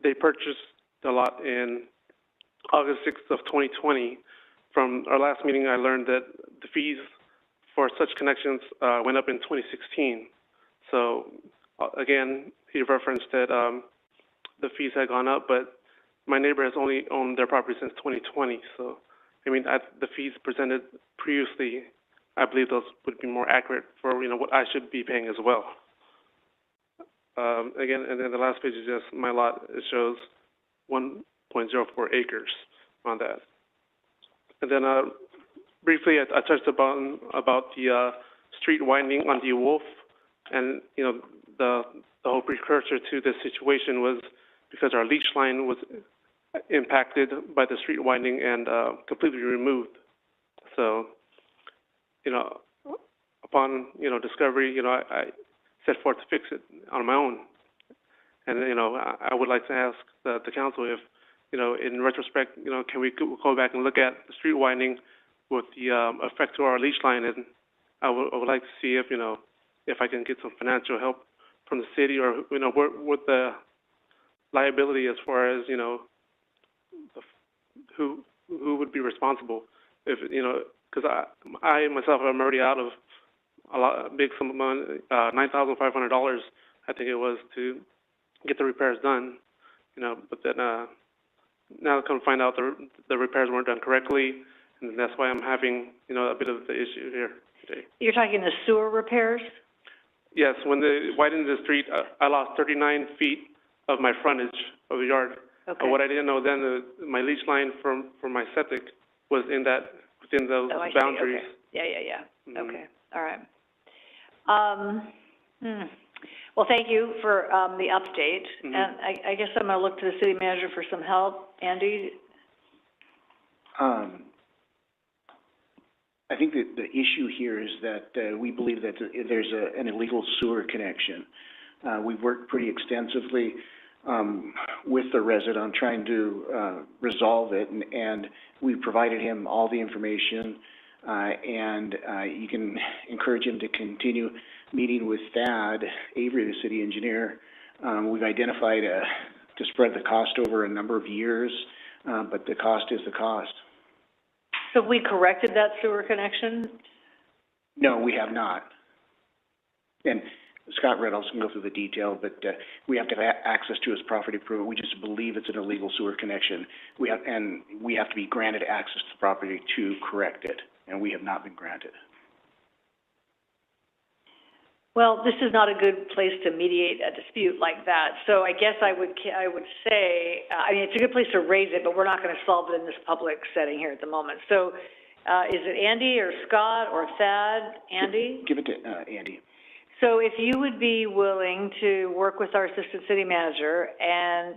they purchased the lot in August 6th of 2020. From our last meeting, I learned that the fees for such connections went up in 2016. So again, he referenced that the fees had gone up, but my neighbor has only owned their property since 2020. So, I mean, the fees presented previously, I believe those would be more accurate for, you know, what I should be paying as well. Again, and then the last page is just my lot. It shows 1.04 acres on that. And then briefly, I touched about the street widening on the Wolf, and you know, the whole precursor to this situation was because our leach line was impacted by the street widening and completely removed. So, you know, upon, you know, discovery, you know, I set forth to fix it on my own. And, you know, I would like to ask the council if, you know, in retrospect, you know, can we go back and look at the street widening with the effect to our leach line? And I would like to see if, you know, if I can get some financial help from the city, or, you know, what the liability as far as, you know, who would be responsible if, you know, because I myself am already out of a big sum of money, $9,500, I think it was, to get the repairs done, you know, but then now I come to find out the repairs weren't done correctly, and that's why I'm having, you know, a bit of the issue here today. You're talking the sewer repairs? Yes, when they widened the street, I lost 39 feet of my frontage of the yard. Okay. What I didn't know then, my leach line from my septic was within those boundaries. Okay. Yeah. Mm-hmm. Okay, all right. Well, thank you for the update. Mm-hmm. And I guess I'm going to look to the city manager for some help. Andy? I think that the issue here is that we believe that there's an illegal sewer connection. We've worked pretty extensively with the resident on trying to resolve it, and we've provided him all the information, and you can encourage him to continue meeting with Thad Avery, the city engineer. We've identified to spread the cost over a number of years, but the cost is the cost. So we corrected that sewer connection? No, we have not. And Scott Reynolds can go through the detail, but we have to have access to his property to prove it. We just believe it's an illegal sewer connection. We have to be granted access to the property to correct it, and we have not been granted. Well, this is not a good place to mediate a dispute like that. So I guess I would say, I mean, it's a good place to raise it, but we're not going to solve it in this public setting here at the moment. So is it Andy or Scott or Thad? Andy? Give it to Andy. So if you would be willing to work with our assistant city manager, and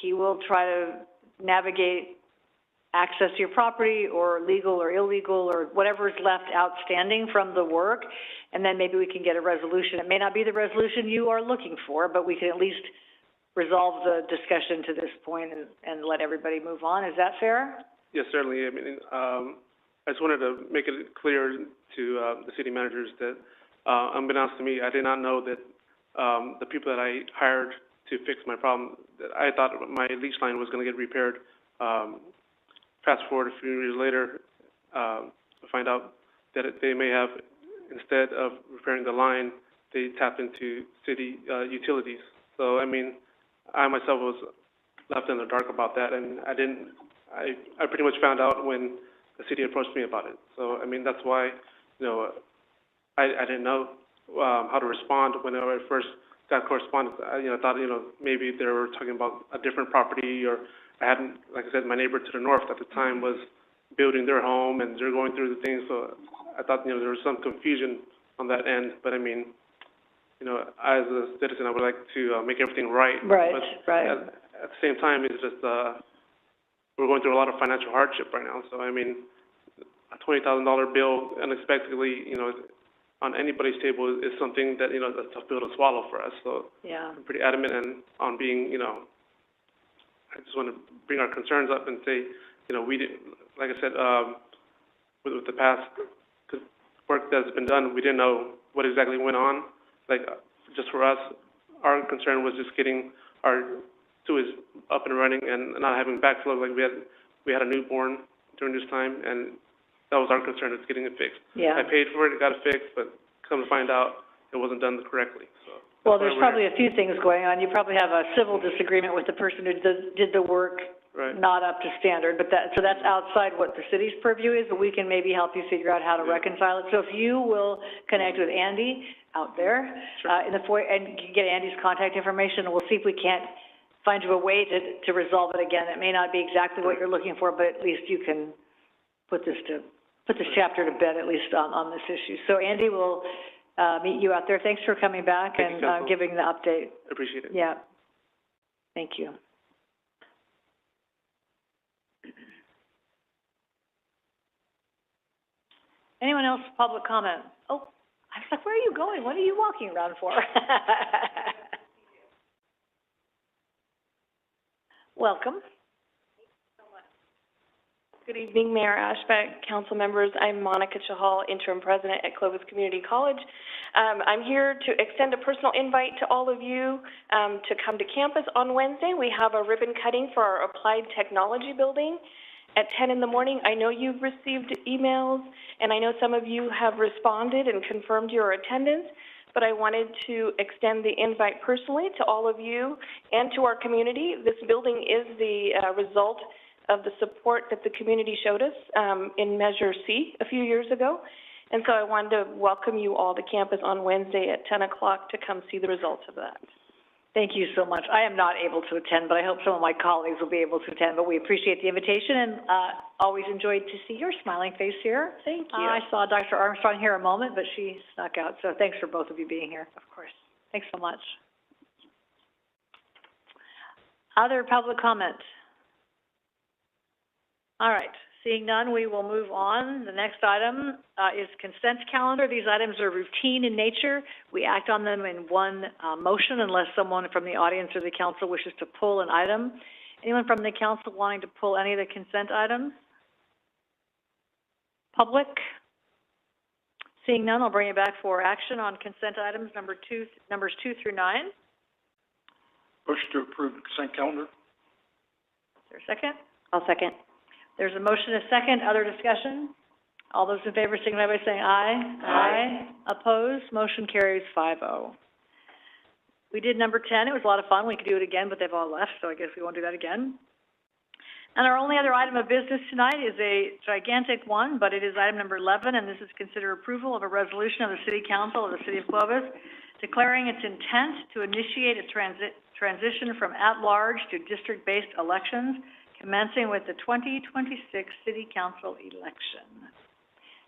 he will try to navigate access to your property, or legal or illegal, or whatever's left outstanding from the work, and then maybe we can get a resolution. It may not be the resolution you are looking for, but we can at least resolve the discussion to this point and let everybody move on. Is that fair? Yes, certainly. I mean, I just wanted to make it clear to, the city managers that, unbeknownst to me, I did not know that, the people that I hired to fix my problem, that I thought my leash line was gonna get repaired. Fast forward a few years later, I find out that they may have, instead of repairing the line, they tapped into city, utilities. So, I mean, I myself was left in the dark about that, and I pretty much found out when the city approached me about it. So, I mean, that's why, you know, I didn't know, how to respond whenever I first got correspondence. I thought, maybe they were talking about a different property, or I hadn't, like I said, my neighbor to the north at the time was building their home, and they're going through the things, so I thought, there was some confusion on that end, but I mean, as a citizen, I would like to, make everything right. Right, but right. At the same time, it's just, we're going through a lot of financial hardship right now, so I mean, a $20,000 bill unexpectedly, on anybody's table is something that, that's a tough pill to swallow for us, so Yeah. I'm pretty adamant on being, I just want to bring our concerns up and say, we didn't, like I said, with the past work that's been done, we didn't know what exactly went on. Like, just for us, our concern was just getting our sewage up and running and not having backflow. Like, we had a newborn during this time, and that was our concern, is getting it fixed. Yeah. I paid for it, got it fixed, but come to find out, it wasn't done correctly, so. Well, there's probably a few things going on. You probably have a civil disagreement with the person who did the work Right. not up to standard, but so that's outside what the city's purview is, but we can maybe help you figure out how to reconcile it. So if you will connect with Andy out there, in the foyer, and you can get Andy's contact information, and we'll see if we can't find you a way to resolve it again. It may not be exactly what you're looking for, but at least you can put this chapter to bed, at least on this issue. So Andy will, meet you out there. Thanks for coming back Thank you, and, giving the update. I appreciate it. Yeah. Thank you. Anyone else, public comment? Oh, I was like, where are you going? What are you walking around for? Welcome. Good evening, Mayor Ashbeck, council members. I'm Monica Chahal, interim president at Clovis Community College. I'm here to extend a personal invite to all of you to come to campus on Wednesday. We have a ribbon cutting for our Applied Technology building at 10 in the morning. I know you've received emails, and I know some of you have responded and confirmed your attendance, but I wanted to extend the invite personally to all of you and to our community. This building is the result of the support that the community showed us in Measure C a few years ago. And so I wanted to welcome you all to campus on Wednesday at 10 o'clock to come see the results of that. Thank you so much. I am not able to attend, but I hope some of my colleagues will be able to attend. But we appreciate the invitation, and always enjoyed to see your smiling face here. Thank you. I saw Dr. Armstrong here a moment, but she snuck out. So thanks for both of you being here. Of course. Thanks so much. Other public comment? All right. Seeing none, we will move on. The next item is consent calendar. These items are routine in nature. We act on them in one motion unless someone from the audience or the council wishes to pull an item. Anyone from the council wanting to pull any of the consent items? Public? Seeing none, I'll bring it back for action on consent items numbers 2 through 9. Motion to approve the consent calendar. Is there a second? I'll second. There's a motion, a second. Other discussion? All those in favor signify by saying aye. Aye. Opposed? Motion carries 5-0. We did number 10. It was a lot of fun. We could do it again, but they've all left, so I guess we won't do that again. And our only other item of business tonight is a gigantic one, but it is item number 11, and this is consider approval of a resolution of the City Council of the City of Clovis declaring its intent to initiate a transition from at-large to district-based elections commencing with the 2026 City Council election.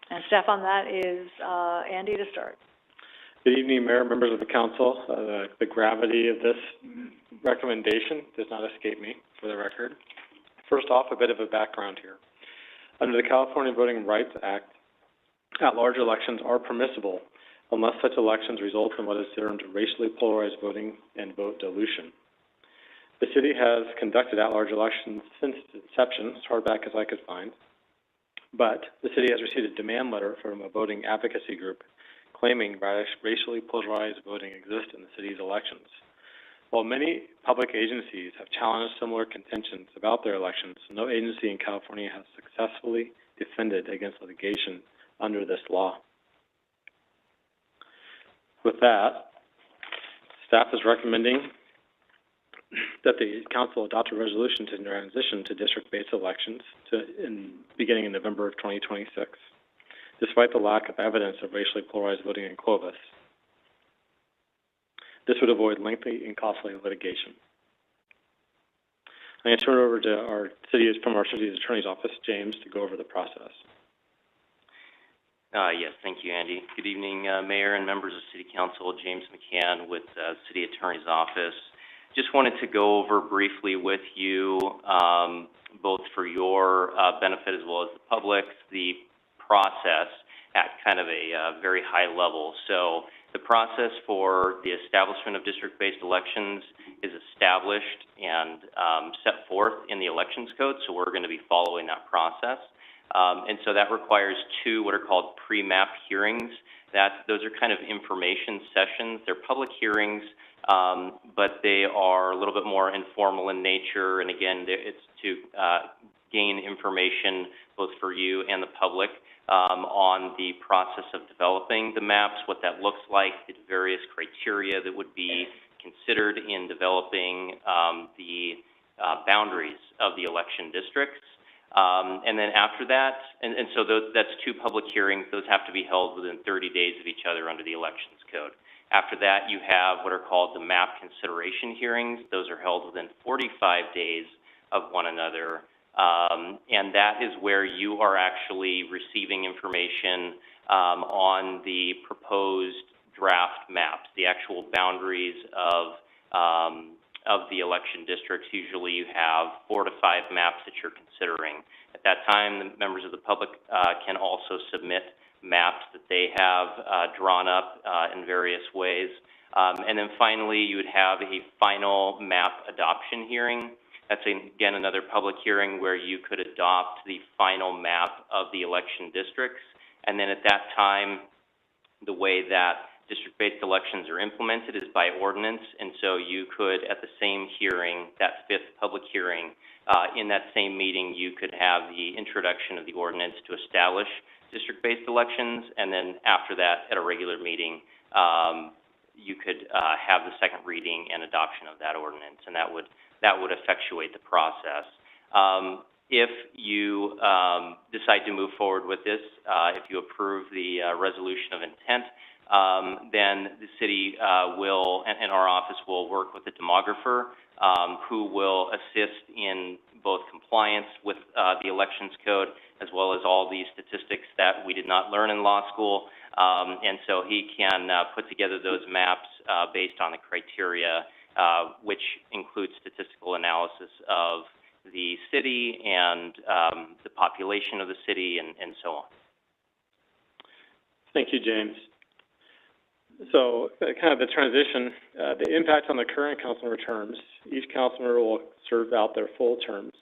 And Stefan, that is Andy to start. Good evening, Mayor, members of the council. The gravity of this recommendation does not escape me, for the record. First off, a bit of a background here. Under the California Voting Rights Act, at-large elections are permissible unless such elections result in what is termed racially polarized voting and vote dilution. The city has conducted at-large elections since its inception, as far back as I could find. But the city has received a demand letter from a voting advocacy group claiming racially polarized voting exists in the city's elections. While many public agencies have challenged similar contentions about their elections, no agency in California has successfully defended against litigation under this law. With that, staff is recommending that the council adopt a resolution to transition to district-based elections beginning in November of 2026, despite the lack of evidence of racially polarized voting in Clovis. This would avoid lengthy and costly litigation. I'm going to turn it over to our city's attorney's office, James, to go over the process. Yes, thank you, Andy. Good evening, Mayor and members of City Council. James McCann with City Attorney's Office. Just wanted to go over briefly with you, both for your benefit as well as the public's, the process at kind of a very high level. So the process for the establishment of district-based elections is established and set forth in the Elections Code, so we're going to be following that process. And so that requires two what are called pre-map hearings. Those are kind of information sessions. They're public hearings, but they are a little bit more informal in nature. And again, it's to gain information both for you and the public on the process of developing the maps, what that looks like, the various criteria that would be considered in developing the boundaries of the election districts. And then after that, and so that's two public hearings. Those have to be held within 30 days of each other under the Elections Code. After that, you have what are called the map consideration hearings. Those are held within 45 days of one another. And that is where you are actually receiving information on the proposed draft maps, the actual boundaries of the election districts. Usually you have 4 to 5 maps that you're considering. At that time, the members of the public can also submit maps that they have drawn up in various ways. And then finally, you would have a final map adoption hearing. That's, again, another public hearing where you could adopt the final map of the election districts. And then at that time, the way that district-based elections are implemented is by ordinance, and so you could, at the same hearing, that 5th public hearing, in that same meeting, you could have the introduction of the ordinance to establish district-based elections, and then after that, at a regular meeting, you could have the second reading and adoption of that ordinance, and that would effectuate the process. If you decide to move forward with this, if you approve the resolution of intent, then the city will, and our office will work with the demographer who will assist in both compliance with the Elections Code as well as all these statistics that we did not learn in law school. And so he can put together those maps based on the criteria, which includes statistical analysis of the city and the population of the city and so on. Thank you, James. So kind of the transition, the impact on the current councilmember terms, each councilmember will serve out their full terms.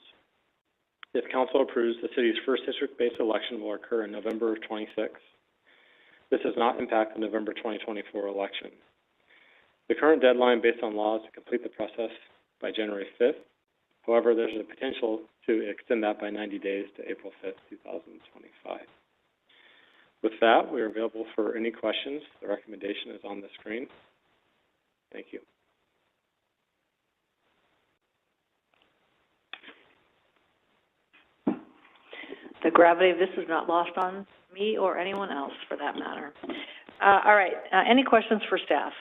If council approves, the city's first district-based election will occur in November of 26. This does not impact the November 2024 election. The current deadline based on law is to complete the process by January 5th. However, there's a potential to extend that by 90 days to April 5th, 2025. With that, we are available for any questions. The recommendation is on the screen. Thank you. The gravity of this is not lost on me or anyone else, for that matter. All right, any questions for staff?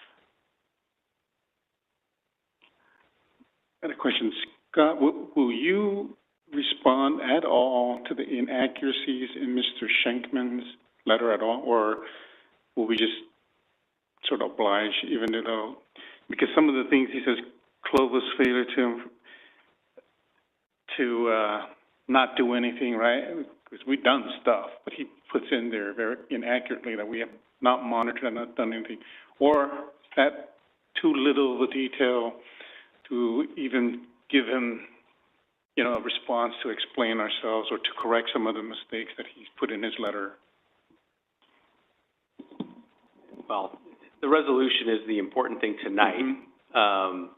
I had a question. Scott, will you respond at all to the inaccuracies in Mr. Schenkman's letter at all, or will we just sort of oblige, even though, because some of the things he says, Clovis failure to not do anything, right? Because we've done stuff, but he puts in there very inaccurately that we have not monitored and not done anything. Or is that too little of a detail to even give him you know, a response to explain ourselves or to correct some of the mistakes that he's put in his letter. Well, the resolution is the important thing tonight.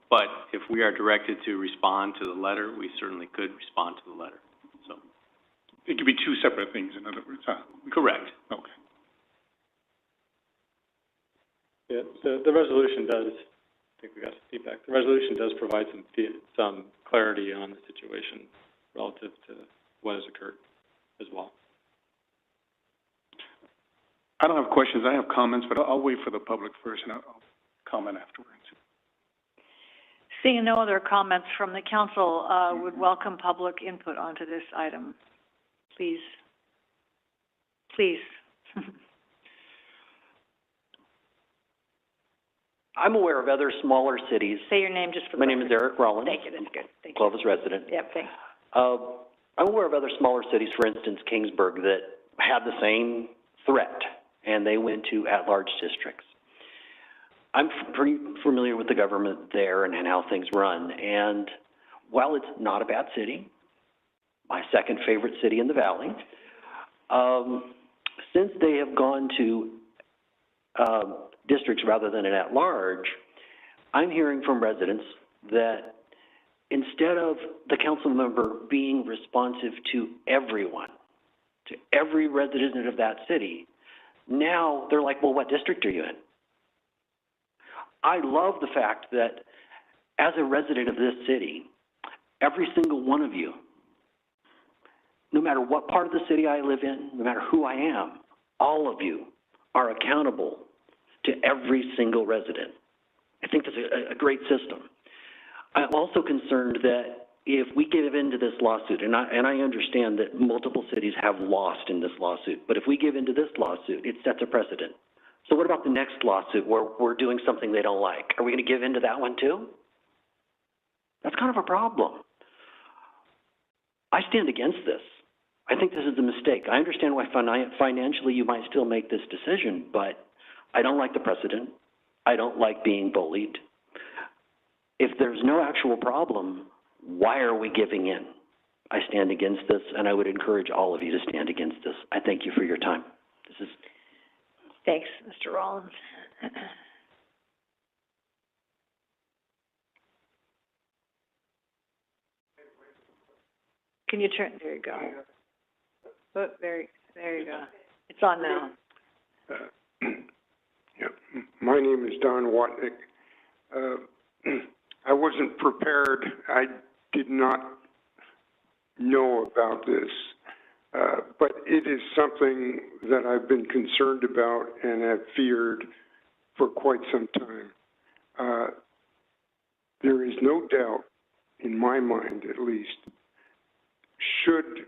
But if we are directed to respond to the letter, we certainly could respond to the letter, so. It could be two separate things, in other words, huh? Correct. Okay. Yeah, the resolution does, I think we got some feedback. The resolution does provide some clarity on the situation relative to what has occurred as well. I don't have questions, I have comments, but I'll wait for the public first and I'll comment afterwards. Seeing no other comments from the council, would welcome public input onto this item. Please. Please. I'm aware of other smaller cities. Say your name just for the My name is Eric Rollins. Thank you, that's good. Thank you. Clovis resident. Yep, thanks. I'm aware of other smaller cities, for instance, Kingsburg, that had the same threat, and they went to at-large districts. I'm pretty familiar with the government there and how things run, and while it's not a bad city, my second favorite city in the valley, since they have gone to districts rather than an at-large, I'm hearing from residents that instead of the council member being responsive to everyone, to every resident of that city, now they're like, well, what district are you in? I love the fact that as a resident of this city, every single one of you, no matter what part of the city I live in, no matter who I am, all of you are accountable to every single resident. I think that's a great system. I'm also concerned that if we give in to this lawsuit, and I understand that multiple cities have lost in this lawsuit, but if we give in to this lawsuit, it sets a precedent. So what about the next lawsuit where we're doing something they don't like? Are we going to give in to that one too? That's kind of a problem. I stand against this. I think this is a mistake. I understand why financially you might still make this decision, but I don't like the precedent. I don't like being bullied. If there's no actual problem, why are we giving in? I stand against this, and I would encourage all of you to stand against this. I thank you for your time. This is... Thanks, Mr. Rollins. Can you turn, there you go. Oh, there you go. It's on now. My name is Don Watnick. I wasn't prepared. I did not know about this, but it is something that I've been concerned about and have feared for quite some time. There is no doubt, in my mind at least, should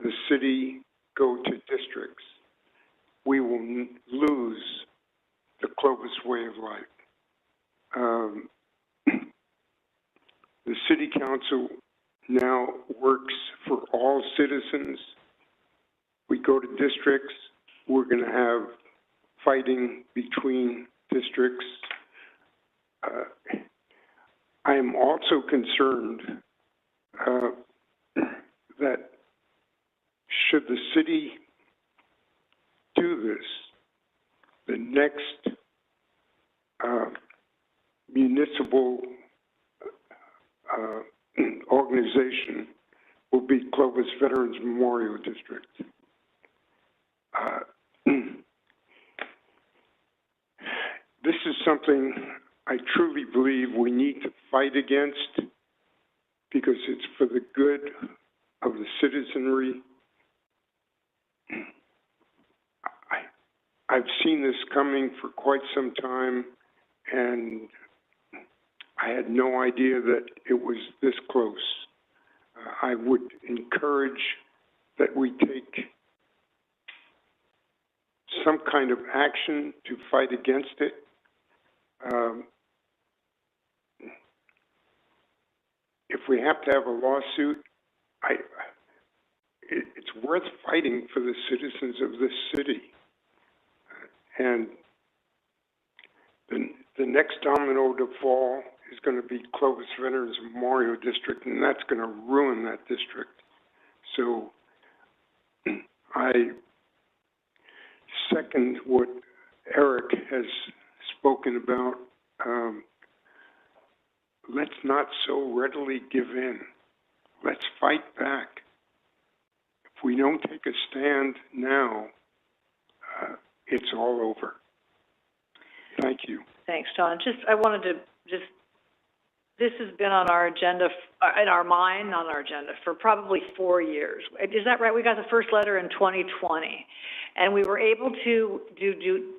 the city go to districts, we will lose the Clovis way of life. The city council now works for all citizens. We go to districts, we're going to have fighting between districts. I am also concerned that should the city do this, the next municipal organization will be Clovis Veterans Memorial District. This is something I truly believe we need to fight against because it's for the good of the citizenry. I've seen this coming for quite some time, and I had no idea that it was this close. I would encourage that we take some kind of action to fight against it. If we have to have a lawsuit, it's worth fighting for the citizens of this city. And the next domino to fall is gonna be Clovis Veterans Memorial District, and that's gonna ruin that district. So I second what Eric has spoken about. Let's not so readily give in. Let's fight back. If we don't take a stand now, it's all over. Thank you. Thanks, John. I wanted to this has been on our agenda, in our mind, on our agenda, for probably 4 years. Is that right? We got the first letter in 2020, and we were able to do due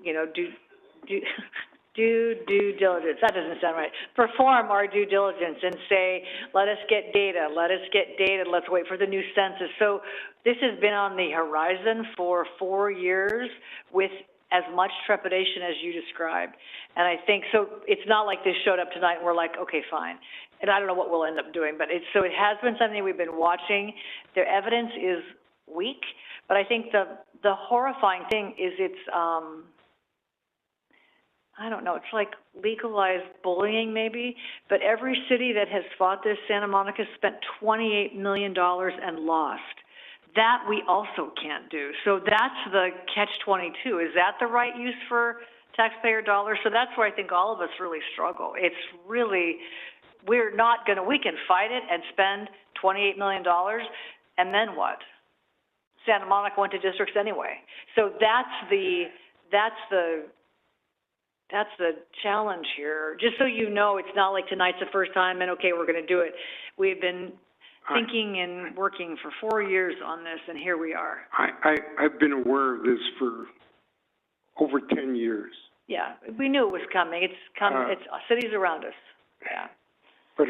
diligence. That doesn't sound right. Perform our due diligence and say, let us get data, let's wait for the new census. So this has been on the horizon for 4 years with as much trepidation as you described. And I think, so it's not like this showed up tonight and we're like, okay, fine. And I don't know what we'll end up doing, but it has been something we've been watching. The evidence is weak, but I think the horrifying thing is it's, I don't know, it's like legalized bullying maybe, but every city that has fought this, Santa Monica, spent $28 million and lost. That we also can't do. So that's the catch-22. Is that the right use for taxpayer dollars? So that's where I think all of us really struggle. It's really, we're not going to, we can fight it and spend $28 million, and then what? Santa Monica went to districts anyway. So that's the challenge here. Just so you know, it's not like tonight's the first time and okay, we're going to do it. We've been thinking and working for 4 years on this, and here we are. I've been aware of this for over 10 years. Yeah, we knew it was coming. It's coming. It's cities around us. Yeah. But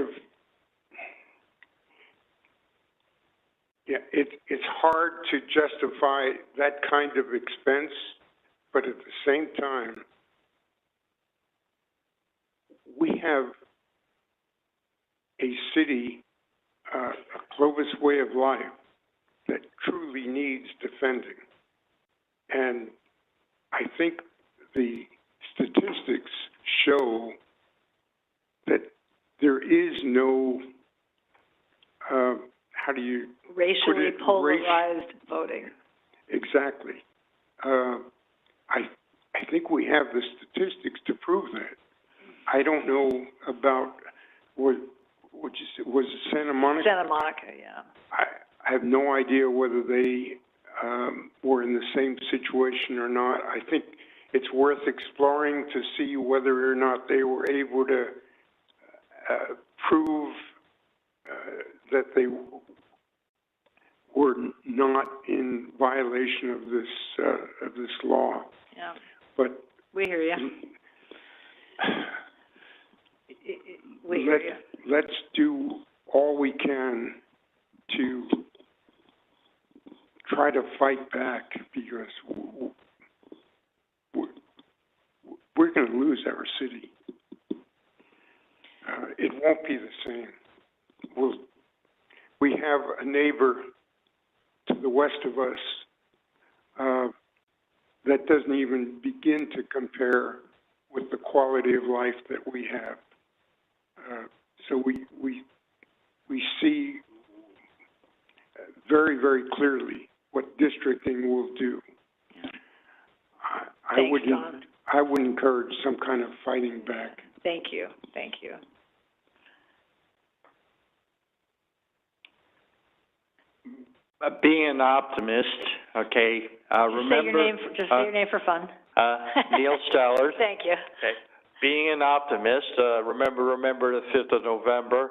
it's hard to justify that kind of expense, but at the same time, we have a city, a Clovis way of life that truly needs defending. And I think the statistics show that there is no, how do you racially polarized voting. Exactly. I think we have the statistics to prove that. I don't know about what you said, was it Santa Monica? Santa Monica, yeah. I have no idea whether they were in the same situation or not. I think it's worth exploring to see whether or not they were able to prove that they were not in violation of this law. Yeah. But we hear you. Let's do all we can to try to fight back, because we're going to lose our city. It won't be the same. We have a neighbor to the west of us that doesn't even begin to compare with the quality of life that we have. So we see very, very clearly what districting will do. I would encourage some kind of fighting back. Thank you. Thank you. Being an optimist, okay, remember... Say your name for fun. Neil Stellers. Thank you. Okay. Being an optimist, remember the 5th of November,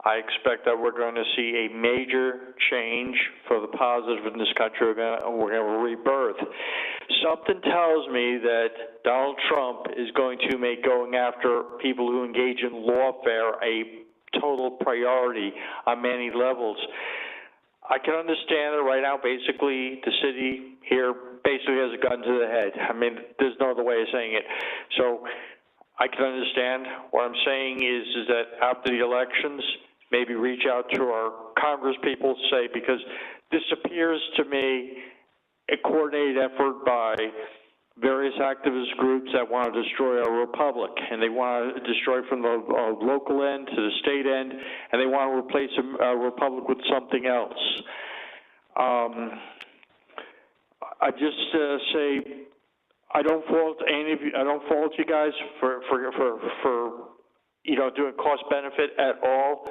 I expect that we're going to see a major change for the positive in this country. We're going to rebirth. Something tells me that Donald Trump is going to make going after people who engage in lawfare a total priority on many levels. I can understand that right now, basically, the city here basically has a gun to the head. I mean, there's no other way of saying it. So I can understand. What I'm saying is that after the elections, maybe reach out to our Congress people, say, because this appears to me a coordinated effort by various activist groups that want to destroy our republic, and they want to destroy from the local end to the state end, and they want to replace a republic with something else. I just say I don't fault any of you. I don't fault you guys for you know, doing cost benefit at all.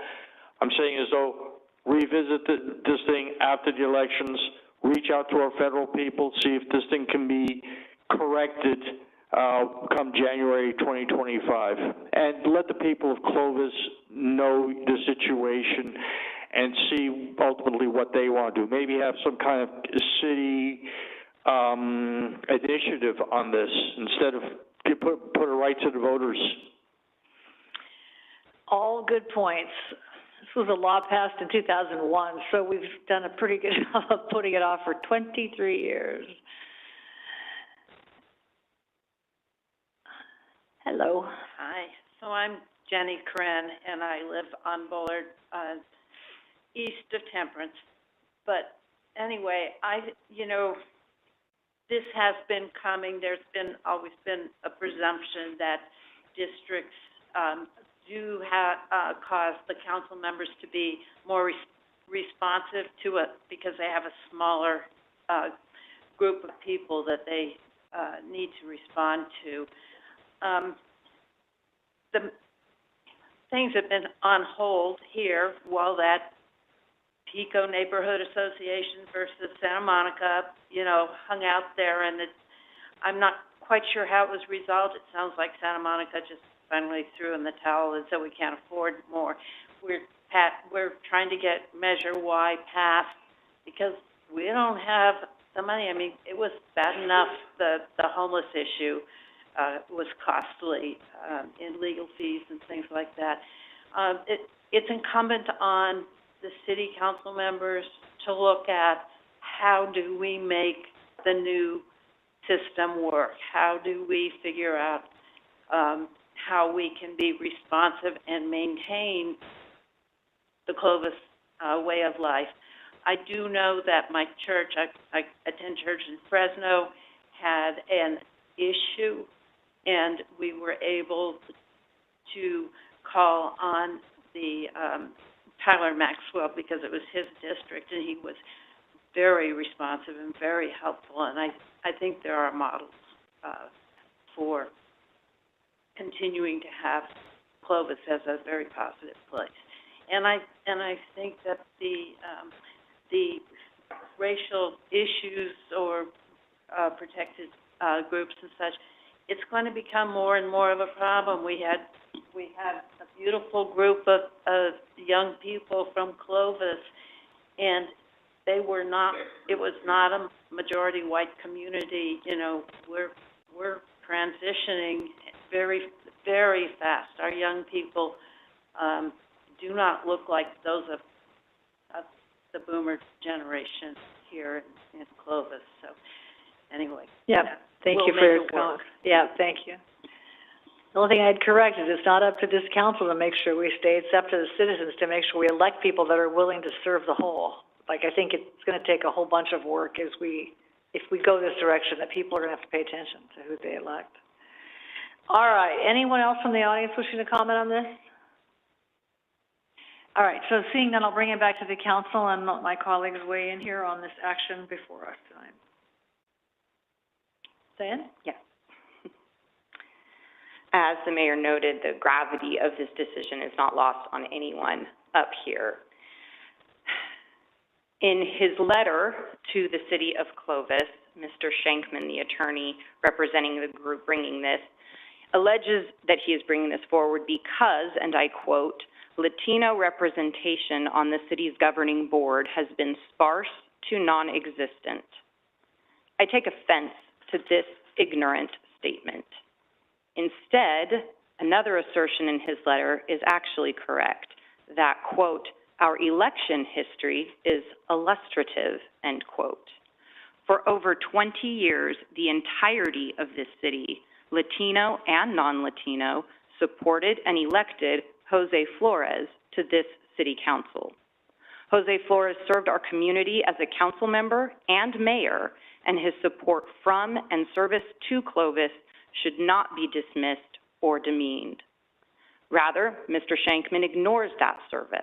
I'm saying as though revisit this thing after the elections, reach out to our federal people, see if this thing can be corrected come January 2025, and let the people of Clovis know the situation and see ultimately what they want to do. Maybe have some kind of city initiative on this instead of put it right to the voters. All good points. This was a law passed in 2001, so we've done a pretty good job of putting it off for 23 years. Hello. Hi. So I'm Jenny Corinne, and I live on Bullard, east of Temperance. But anyway, you know, this has been coming. There's always been a presumption that districts do cause the council members to be more responsive to it because they have a smaller group of people that they need to respond to. The things have been on hold here while that Pico Neighborhood Association versus Santa Monica, you know, hung out there, and I'm not quite sure how it was resolved. It sounds like Santa Monica just finally threw in the towel and said we can't afford more. We're trying to get Measure Y passed because we don't have the money. I mean, it was bad enough the homeless issue was costly in legal fees and things like that. It's incumbent on the city council members to look at how do we make the new system work? How do we figure out how we can be responsive and maintain the Clovis way of life? I do know that my church, I attend church in Fresno, had an issue, and we were able to call on the Tyler Maxwell because it was his district, and he was very responsive and very helpful. And I think there are models for continuing to have Clovis as a very positive place. And I think that the racial issues or protected groups and such, it's going to become more and more of a problem. We had a beautiful group of young people from Clovis, and they were not. It was not a majority white community. You know, we're transitioning very, very fast. Our young people do not look like those of the boomer generation here in Clovis. So, anyway. Yeah. Thank you for your comment. Yeah, thank you. The only thing I'd correct is it's not up to this council to make sure we stay. It's up to the citizens to make sure we elect people that are willing to serve the whole. Like, I think it's going to take a whole bunch of work if we go this direction, that people are going to have to pay attention to who they elect. All right. Anyone else from the audience wishing to comment on this? All right. So seeing none, I'll bring it back to the council and let my colleagues weigh in here on this action before us tonight. Diane? Yes. As the mayor noted, the gravity of this decision is not lost on anyone up here. In his letter to the city of Clovis, Mr. Shankman, the attorney representing the group bringing this, alleges that he is bringing this forward because, and I quote, Latino representation on the city's governing board has been sparse to non-existent. I take offense to this ignorant statement. Instead, another assertion in his letter is actually correct, that, quote, our election history is illustrative, end quote. For over 20 years, the entirety of this city, Latino and non-Latino, supported and elected Jose Flores to this city council. Jose Flores served our community as a council member and mayor and his support from and service to Clovis should not be dismissed or demeaned. Rather, Mr. Shankman ignores that service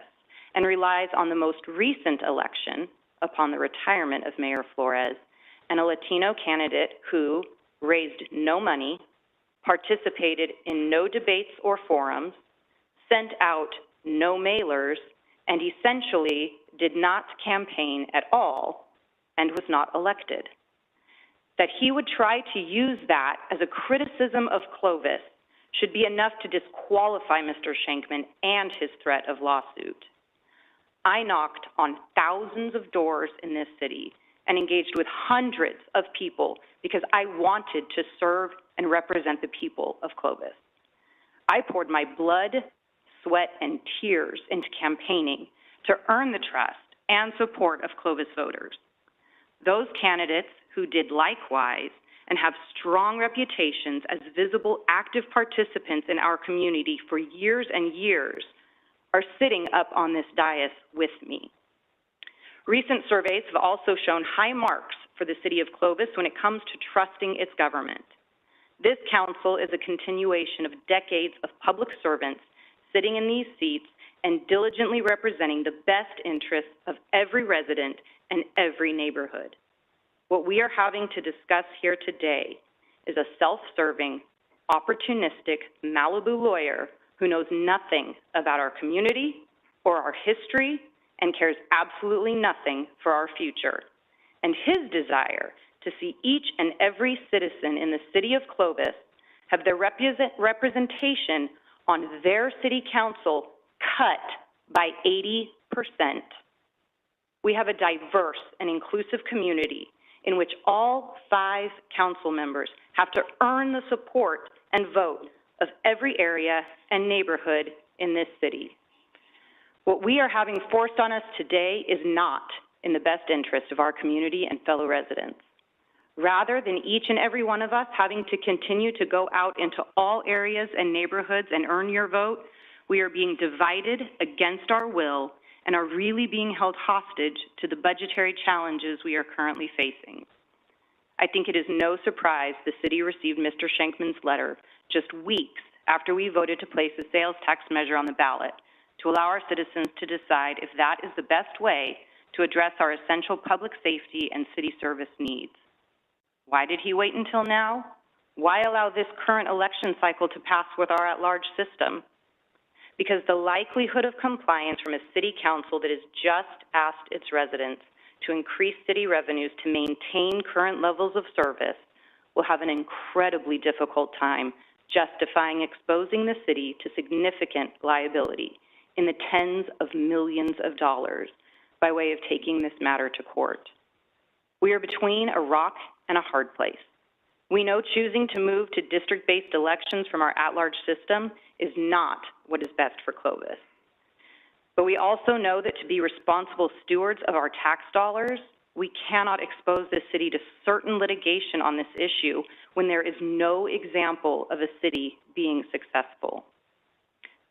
and relies on the most recent election, upon the retirement of Mayor Flores, and a Latino candidate who raised no money, participated in no debates or forums, sent out no mailers, and essentially did not campaign at all and was not elected. That he would try to use that as a criticism of Clovis should be enough to disqualify Mr. Shankman and his threat of lawsuit. I knocked on thousands of doors in this city and engaged with hundreds of people because I wanted to serve and represent the people of Clovis. I poured my blood, sweat, and tears into campaigning to earn the trust and support of Clovis voters. Those candidates who did likewise and have strong reputations as visible, active participants in our community for years and years are sitting up on this dais with me. Recent surveys have also shown high marks for the city of Clovis when it comes to trusting its government. This council is a continuation of decades of public servants sitting in these seats and diligently representing the best interests of every resident and every neighborhood. What we are having to discuss here today is a self-serving, opportunistic Malibu lawyer who knows nothing about our community or our history and cares absolutely nothing for our future. And his desire to see each and every citizen in the city of Clovis have their representation on their city council cut by 80%. We have a diverse and inclusive community in which all 5 council members have to earn the support and vote of every area and neighborhood in this city. What we are having forced on us today is not in the best interest of our community and fellow residents. Rather than each and every one of us having to continue to go out into all areas and neighborhoods and earn your vote, we are being divided against our will and are really being held hostage to the budgetary challenges we are currently facing. I think it is no surprise the city received Mr. Shankman's letter just weeks after we voted to place a sales tax measure on the ballot to allow our citizens to decide if that is the best way to address our essential public safety and city service needs. Why did he wait until now? Why allow this current election cycle to pass with our at-large system? Because the likelihood of compliance from a city council that has just asked its residents to increase city revenues to maintain current levels of service will have an incredibly difficult time justifying exposing the city to significant liability in the tens of millions of dollars by way of taking this matter to court. We are between a rock and a hard place. We know choosing to move to district-based elections from our at-large system is not what is best for Clovis. But we also know that to be responsible stewards of our tax dollars, we cannot expose this city to certain litigation on this issue when there is no example of a city being successful.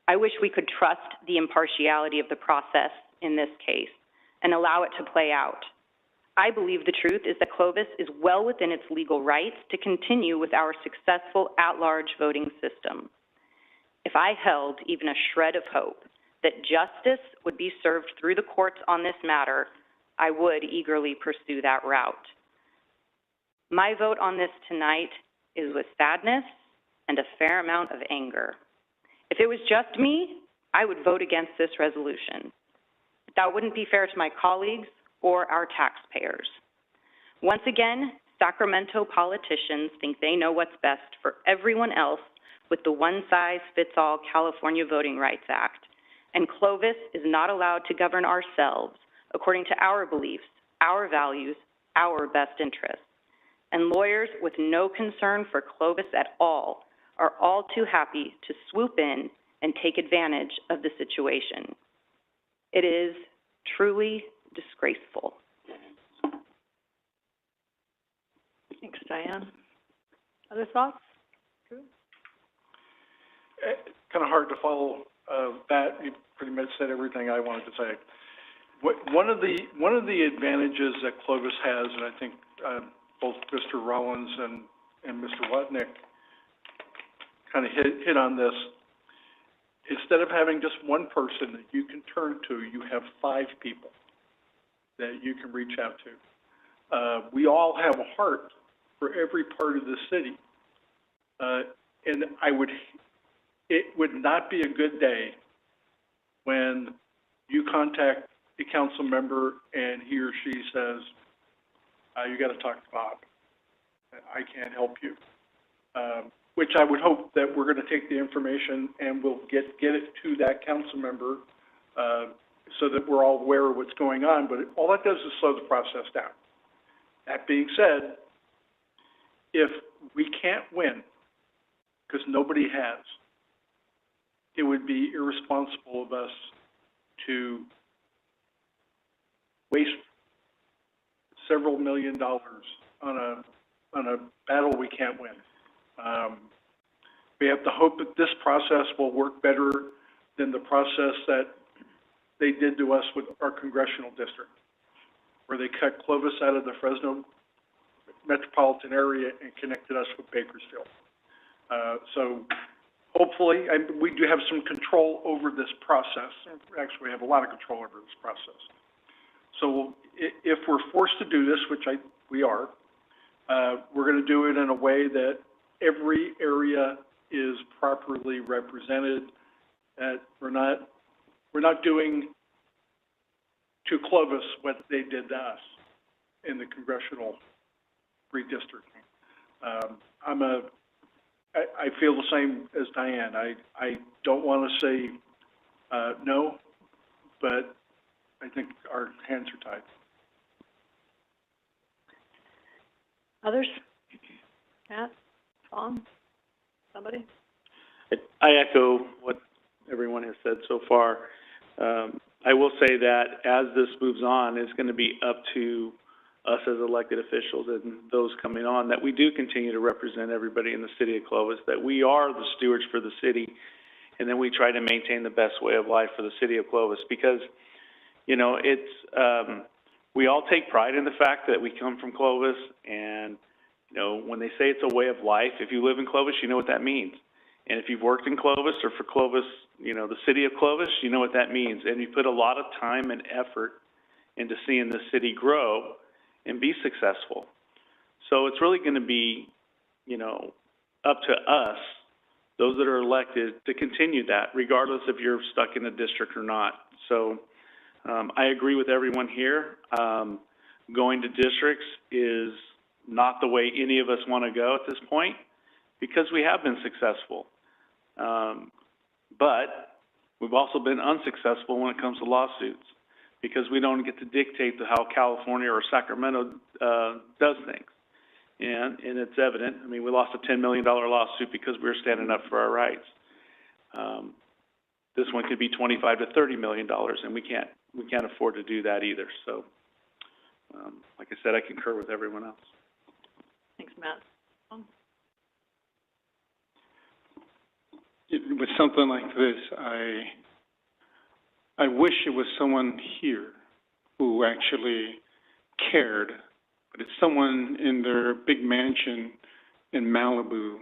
I wish we could trust the impartiality of the process in this case and allow it to play out. I believe the truth is that Clovis is well within its legal rights to continue with our successful at-large voting system. If I held even a shred of hope that justice would be served through the courts on this matter, I would eagerly pursue that route. My vote on this tonight is with sadness and a fair amount of anger. If it was just me, I would vote against this resolution. That wouldn't be fair to my colleagues or our taxpayers. Once again, Sacramento politicians think they know what's best for everyone else with the one-size-fits-all California Voting Rights Act, and Clovis is not allowed to govern ourselves according to our beliefs, our values, our best interests. And lawyers with no concern for Clovis at all are all too happy to swoop in and take advantage of the situation. It is truly disgraceful. Thanks, Diane. Other thoughts? Kind of hard to follow that. You pretty much said everything I wanted to say. One of the advantages that Clovis has, and I think both Mr. Rollins and Mr. Watnick kind of hit on this. Instead of having just one person that you can turn to, you have 5 people that you can reach out to. We all have a heart for every part of the city. And it would not be a good day when you contact a council member and he or she says, you got to talk to Bob. I can't help you. Which I would hope that we're going to take the information and we'll get it to that council member so that we're all aware of what's going on. But all that does is slow the process down. That being said, if we can't win, because nobody has, it would be irresponsible of us to waste several $1 million on a battle we can't win. We have to hope that this process will work better than the process that they did to us with our congressional district, where they cut Clovis out of the Fresno metropolitan area and connected us with Bakersfield. So hopefully, we do have some control over this process. Actually, we have a lot of control over this process. So if we're forced to do this, which we are, we're going to do it in a way that every area is properly represented. That we're not doing to Clovis what they did to us in the congressional redistricting. I feel the same as Diane. I don't want to say no, but I think our hands are tied. Others? Matt? Tom? Somebody? I echo what everyone has said so far. I will say that as this moves on, it's going to be up to us as elected officials and those coming on that we do continue to represent everybody in the city of Clovis, that we are the stewards for the city, and then we try to maintain the best way of life for the city of Clovis. Because, you know, we all take pride in the fact that we come from Clovis, and, you know, when they say it's a way of life, if you live in Clovis, you know what that means. And if you've worked in Clovis or for Clovis, you know, the city of Clovis, you know what that means. And you put a lot of time and effort into seeing the city grow and be successful. So it's really going to be, you know, up to us, those that are elected, to continue that, regardless if you're stuck in a district or not. So I agree with everyone here. Going to districts is not the way any of us want to go at this point, because we have been successful. But we've also been unsuccessful when it comes to lawsuits, because we don't get to dictate how California or Sacramento does things. And it's evident. I mean, we lost a $10 million lawsuit because we were standing up for our rights. This one could be $25 to $30 million, and we can't afford to do that either. So, like I said, I concur with everyone else. Thanks, Matt. With something like this, I wish it was someone here who actually cared, but it's someone in their big mansion in Malibu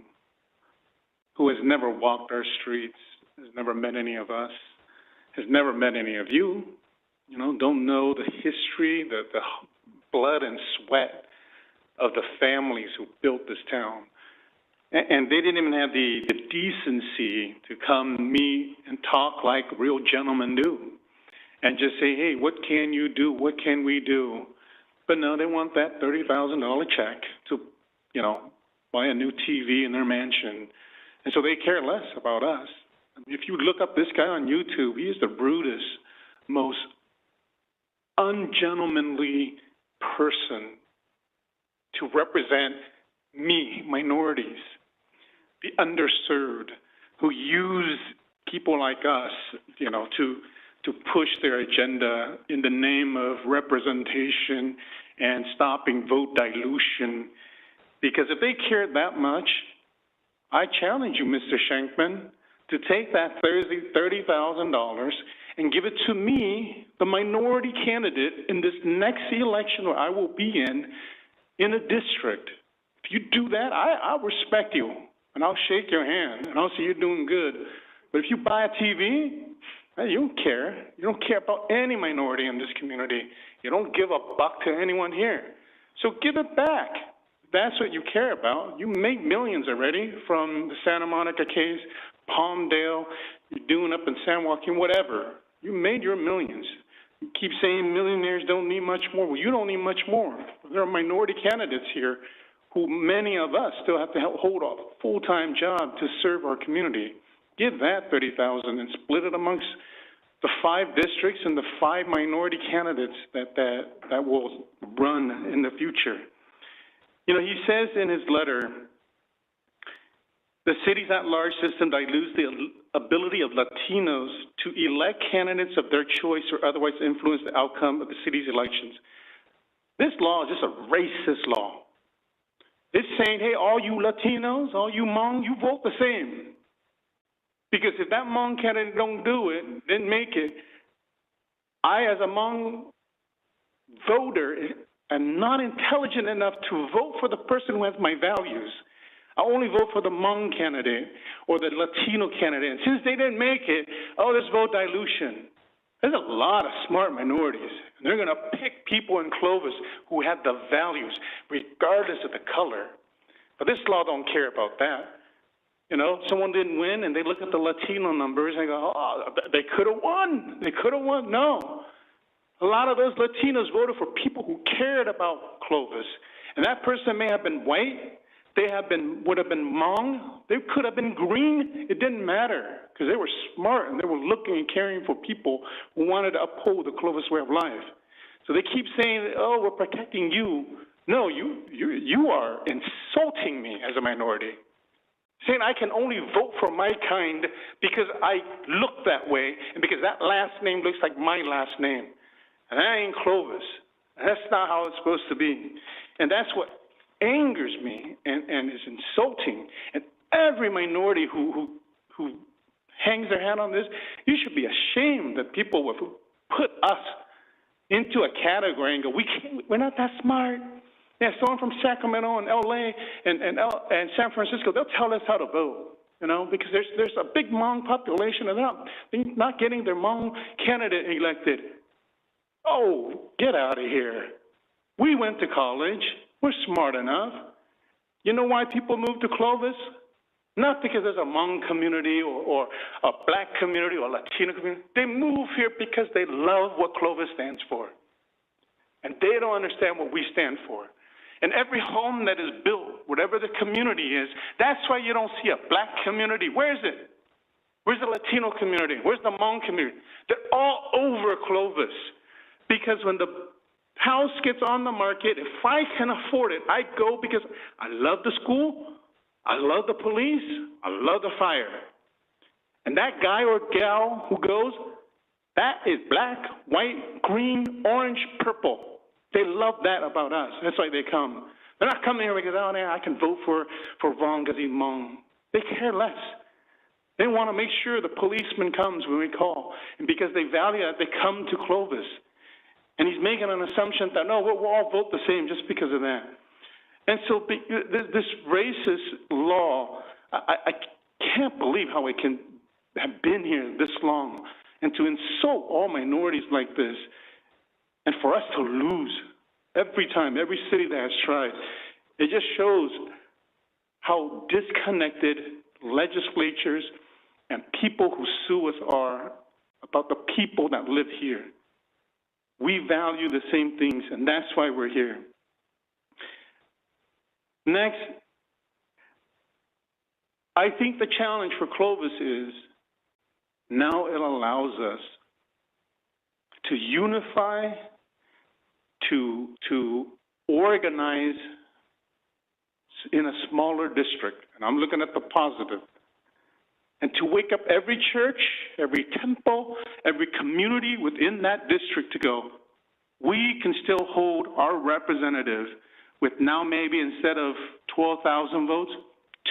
who has never walked our streets, has never met any of us, has never met any of you, you know, don't know the history, the blood and sweat of the families who built this town. And they didn't even have the decency to come meet and talk like real gentlemen do and just say, hey, what can you do? What can we do? But no, they want that $30,000 check to, you know, buy a new TV in their mansion. And so they care less about us. I mean, if you look up this guy on YouTube, he is the rudest, most ungentlemanly person to represent me, minorities, the underserved, who use people like us, you know, to push their agenda in the name of representation and stopping vote dilution. Because if they cared that much, I challenge you, Mr. Shankman, to take that $30,000 and give it to me, the minority candidate, in this next election where I will be in, in a district. If you do that, I'll respect you, and I'll shake your hand, and I'll say you're doing good. But if you buy a TV, you don't care. You don't care about any minority in this community. You don't give a buck to anyone here. So give it back. That's what you care about. You make millions already from the Santa Monica case, Palmdale, you're doing up in San Joaquin, whatever. You made your millions. You keep saying millionaires don't need much more. Well, you don't need much more. There are minority candidates here who many of us still have to hold a full-time job to serve our community. Give that $30,000 and split it amongst the 5 districts and the 5 minority candidates that will run in the future. You know, he says in his letter, the cities at-large system dilutes the ability of Latinos to elect candidates of their choice or otherwise influence the outcome of the city's elections. This law is just a racist law. It's saying, hey, all you Latinos, all you Hmong, you vote the same. Because if that Hmong candidate don't do it, didn't make it, I, as a Hmong voter, am not intelligent enough to vote for the person who has my values. I only vote for the Hmong candidate or the Latino candidate. And since they didn't make it, oh, there's vote dilution. There's a lot of smart minorities. And they're going to pick people in Clovis who have the values, regardless of the color. But this law don't care about that. You know, someone didn't win, and they look at the Latino numbers, and they go, oh, they could have won. They could have won. No. A lot of those Latinos voted for people who cared about Clovis. And that person may have been white. Would have been Hmong. They could have been green. It didn't matter because they were smart and they were looking and caring for people who wanted to uphold the Clovis way of life. So they keep saying, oh, we're protecting you. No, you are insulting me as a minority. Saying I can only vote for my kind because I look that way and because that last name looks like my last name. And that ain't Clovis. That's not how it's supposed to be. And that's what angers me and is insulting. And every minority who hangs their hat on this, you should be ashamed that people would put us into a category and go, we're not that smart. Yeah, someone from Sacramento and LA and San Francisco, they'll tell us how to vote, you know, because there's a big Hmong population and they're not getting their Hmong candidate elected. Oh, get out of here. We went to college. We're smart enough. You know why people move to Clovis? Not because there's a Hmong community or a black community or a Latino community. They move here because they love what Clovis stands for. And they don't understand what we stand for. And every home that is built, whatever the community is, that's why you don't see a black community. Where is it? Where's the Latino community? Where's the Hmong community? They're all over Clovis. Because when the house gets on the market, if I can afford it, I go because I love the school, I love the police, I love the fire. And that guy or gal who goes, that is black, white, green, orange, purple. They love that about us. That's why they come. They're not coming here because, oh, man, I can vote for Vaughn because he's Hmong. They care less. They want to make sure the policeman comes when we call. And because they value that, they come to Clovis. And he's making an assumption that, no, we'll all vote the same just because of that. And so this racist law, I can't believe how it can have been here this long and to insult all minorities like this and for us to lose every time, every city that has tried. It just shows how disconnected legislatures and people who sue us are about the people that live here. We value the same things, and that's why we're here. Next, I think the challenge for Clovis is now it allows us to unify, to organize in a smaller district, and I'm looking at the positive, and to wake up every church, every temple, every community within that district to go, we can still hold our representative with now maybe instead of 12,000 votes,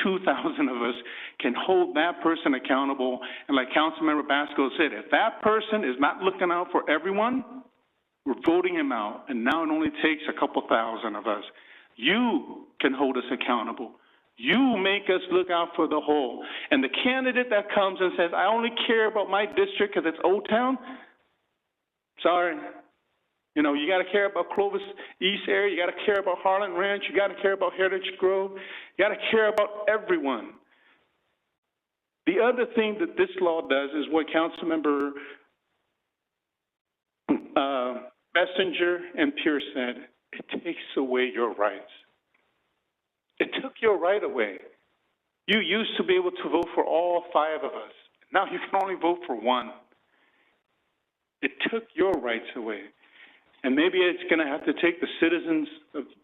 2,000 of us can hold that person accountable. And like Councilmember Basco said, if that person is not looking out for everyone, we're voting him out. And now it only takes a couple thousand of us. You can hold us accountable. You make us look out for the whole. And the candidate that comes and says, I only care about my district because it's Old Town, sorry. You know, you got to care about Clovis East area. You got to care about Harlan Ranch. You got to care about Heritage Grove. You got to care about everyone. The other thing that this law does is what Councilmember Bessinger and Pierce said. It takes away your rights. It took your right away. You used to be able to vote for all 5 of us. Now you can only vote for 1. It took your rights away. And maybe it's going to have to take the citizens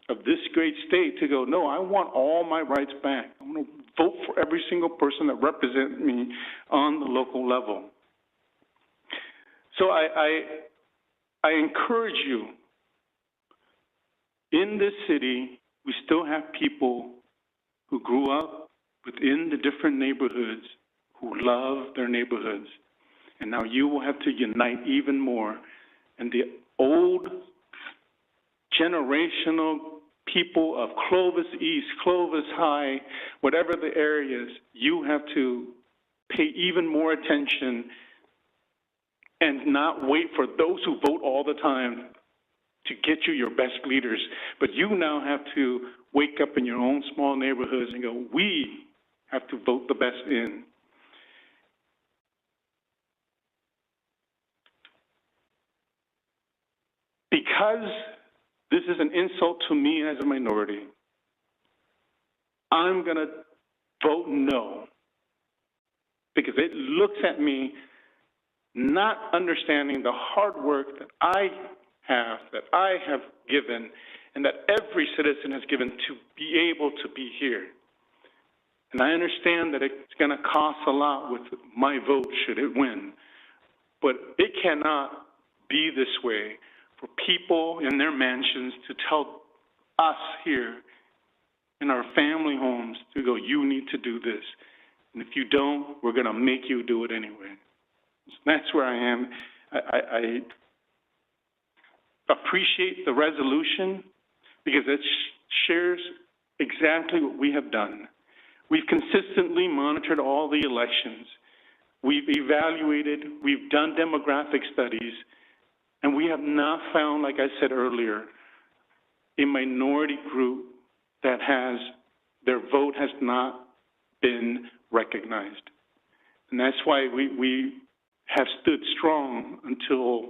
of this great state to go, no, I want all my rights back. I want to vote for every single person that represents me on the local level. So I encourage you, in this city, we still have people who grew up within the different neighborhoods who love their neighborhoods. And now you will have to unite even more. And the old generational people of Clovis East, Clovis High, whatever the areas, you have to pay even more attention and not wait for those who vote all the time to get you your best leaders. But you now have to wake up in your own small neighborhoods and go, we have to vote the best in. Because this is an insult to me as a minority, I'm going to vote no. Because it looks at me not understanding the hard work that I have given, and that every citizen has given to be able to be here. And I understand that it's going to cost a lot with my vote should it win. But it cannot be this way for people in their mansions to tell us here in our family homes to go, you need to do this. And if you don't, we're going to make you do it anyway. So that's where I am. I appreciate the resolution because it shares exactly what we have done. We've consistently monitored all the elections. We've evaluated, we've done demographic studies, and we have not found, like I said earlier, a minority group that their vote has not been recognized. And that's why we have stood strong until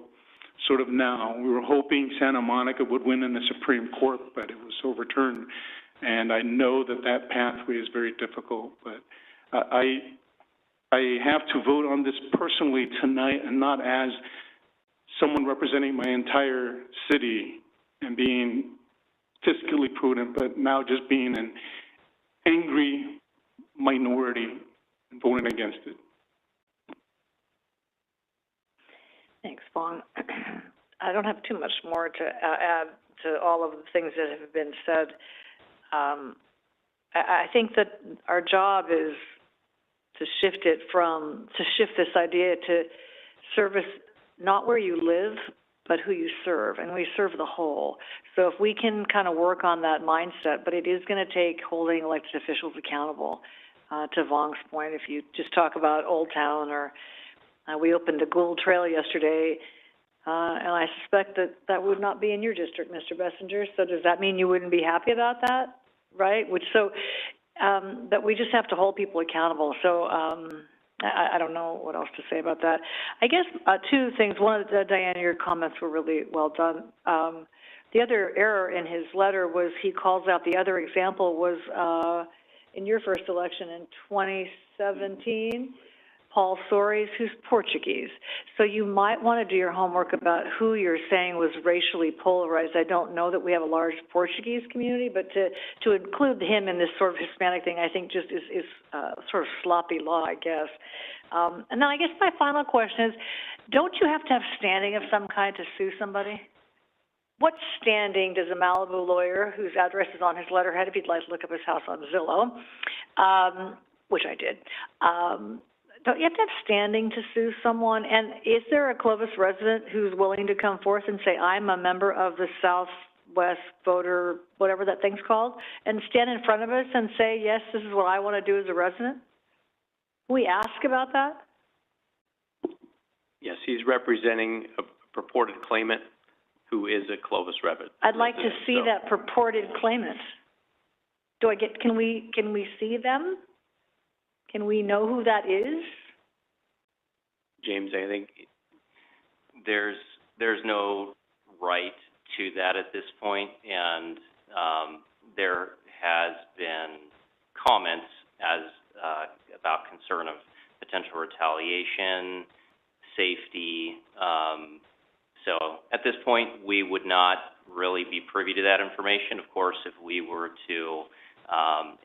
sort of now. We were hoping Santa Monica would win in the Supreme Court, but it was overturned. And I know that that pathway is very difficult, but I have to vote on this personally tonight and not as someone representing my entire city and being fiscally prudent, but now just being an angry minority and voting against it. Thanks, Vaughn. I don't have too much more to add to all of the things that have been said. I think that our job is to shift this idea to service not where you live, but who you serve, and we serve the whole. So if we can kind of work on that mindset, but it is going to take holding elected officials accountable. To Vong's point, if you just talk about Old Town, or we opened the Gould Trail yesterday, and I suspect that that would not be in your district, Mr. Bessinger. So does that mean you wouldn't be happy about that, right? That we just have to hold people accountable. So I don't know what else to say about that. I guess 2 things. One, Diana, your comments were really well done. The other error in his letter was he calls out the other example was in your first election in 2017, Paul Soares, who's Portuguese. So you might want to do your homework about who you're saying was racially polarized. I don't know that we have a large Portuguese community, but to include him in this sort of Hispanic thing, I think just is sort of sloppy law, I guess. And then I guess my final question is, don't you have to have standing of some kind to sue somebody? What standing does a Malibu lawyer, whose address is on his letterhead, if you'd like to look up his house on Zillow, which I did, don't you have to have standing to sue someone? And is there a Clovis resident who's willing to come forth and say, I'm a member of the Southwest Southwest voter, whatever that thing's called, and stand in front of us and say, yes, this is what I want to do as a resident? Can we ask about that? Yes, he's representing a purported claimant who is a Clovis resident. I'd like to see that purported claimant. Can we see them? Can we know who that is? James, I think There's no right to that at this point, and there has been comments about concern of potential retaliation, safety. So at this point, we would not really be privy to that information. Of course, if we were to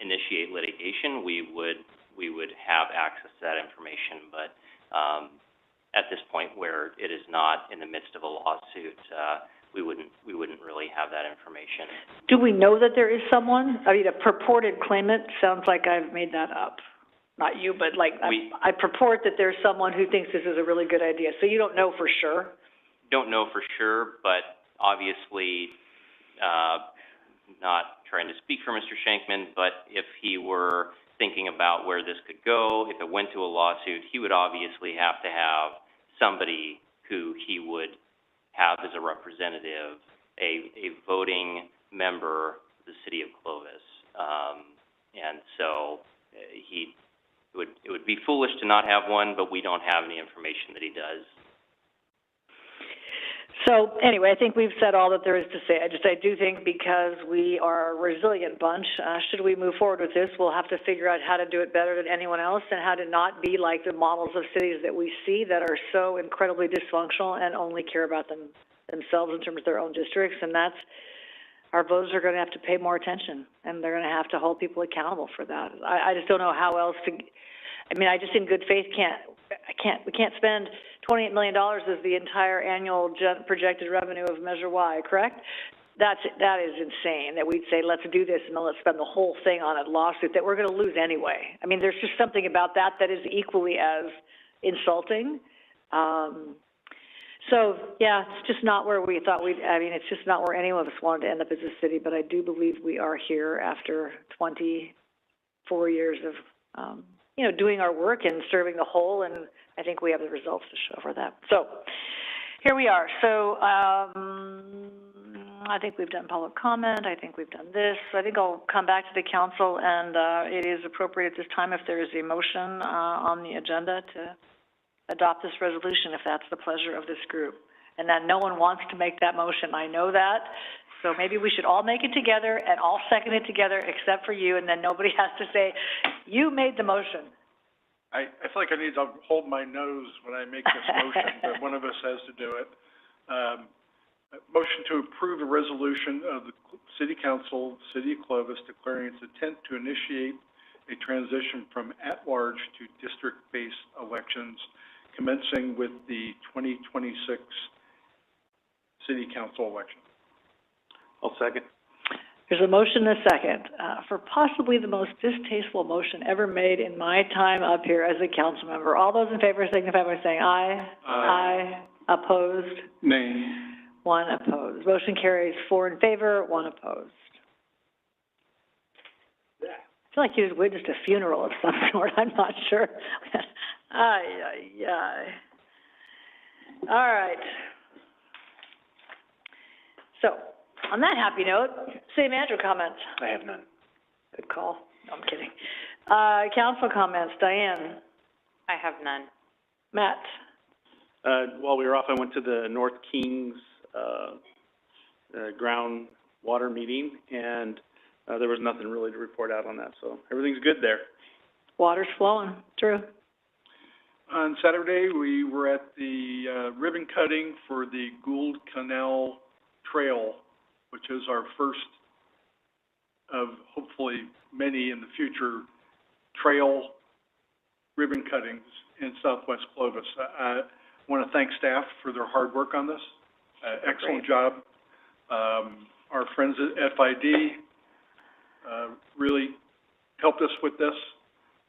initiate litigation, we would have access to that information, but at this point where it is not in the midst of a lawsuit, we wouldn't really have that information. Do we know that there is someone? I mean, a purported claimant sounds like I've made that up. Not you, but like I purport that there's someone who thinks this is a really good idea. So you don't know for sure? Don't know for sure, but obviously, not trying to speak for Mr. Shankman, but if he were thinking about where this could go, if it went to a lawsuit, he would obviously have to have somebody who he would have as a representative, a voting member of the city of Clovis. And so it would be foolish to not have one, but we don't have any information that he does. So anyway, I think we've said all that there is to say. I do think because we are a resilient bunch, should we move forward with this, we'll have to figure out how to do it better than anyone else and how to not be like the models of cities that we see that are so incredibly dysfunctional and only care about themselves in terms of their own districts. And that's, our voters are going to have to pay more attention, and they're going to have to hold people accountable for that. I just don't know how else to, I mean, I just in good faith we can't spend $28 million as the entire annual projected revenue of Measure Y, correct? That is insane, that we'd say, let's do this, and then let's spend the whole thing on a lawsuit that we're going to lose anyway. I mean, there's just something about that that is equally as insulting. So, yeah, it's just not where we thought it's just not where any of us wanted to end up as a city, but I do believe we are here after 24 years of, doing our work and serving the whole, and I think we have the results to show for that. So, here we are. So, I think we've done public comment. I think we've done this. So I think I'll come back to the council, and it is appropriate at this time if there is a motion on the agenda to adopt this resolution, if that's the pleasure of this group. And that no one wants to make that motion. I know that. So maybe we should all make it together and all second it together except for you, and then nobody has to say, you made the motion. I feel like I need to hold my nose when I make this motion, but one of us has to do it. Motion to approve a resolution of the City Council, City of Clovis, declaring its intent to initiate a transition from at-large to district-based elections, commencing with the 2026 City Council election. I'll second. There's a motion and a second for possibly the most distasteful motion ever made in my time up here as a council member. All those in favor signify by saying aye. Aye. Opposed? Nay. One opposed. Motion carries 4 in favor, 1 opposed. I feel like you just witnessed a funeral of some sort. I'm not sure. All right. So, on that happy note, city manager comments. I have none. Good call. No, I'm kidding. Council comments. Diane. I have none. Matt. While we were off, I went to the North Kings groundwater meeting, and there was nothing really to report out on that, so everything's good there. Water's flowing. True. On Saturday, we were at the ribbon cutting for the Gould Canal Trail, which is our first of hopefully many in the future trail ribbon cuttings in Southwest Clovis. I want to thank staff for their hard work on this. Excellent job. Our friends at FID really helped us with this.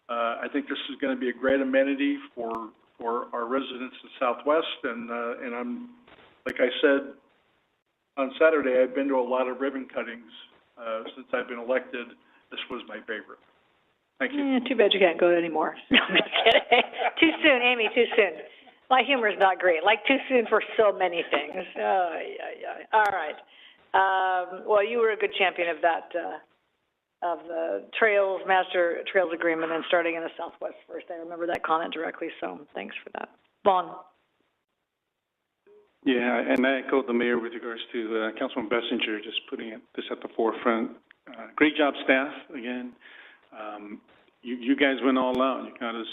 I think this is going to be a great amenity for our residents in Southwest, and I'm, like I said On Saturday, I've been to a lot of ribbon cuttings. Since I've been elected, this was my favorite. Thank you. Too bad you can't go anymore. No, I'm just kidding. Too soon, Amy, too soon. My humor is not great, like too soon for so many things. Oh, yeah. All right. Well, you were a good champion of that, of the Master Trails Agreement and starting in the Southwest first. I remember that comment directly, so thanks for that. Vaughn. Yeah, and I echo the mayor with regards to Councilman Bessinger just putting this at the forefront. Great job, staff, again. You guys went all out. You got us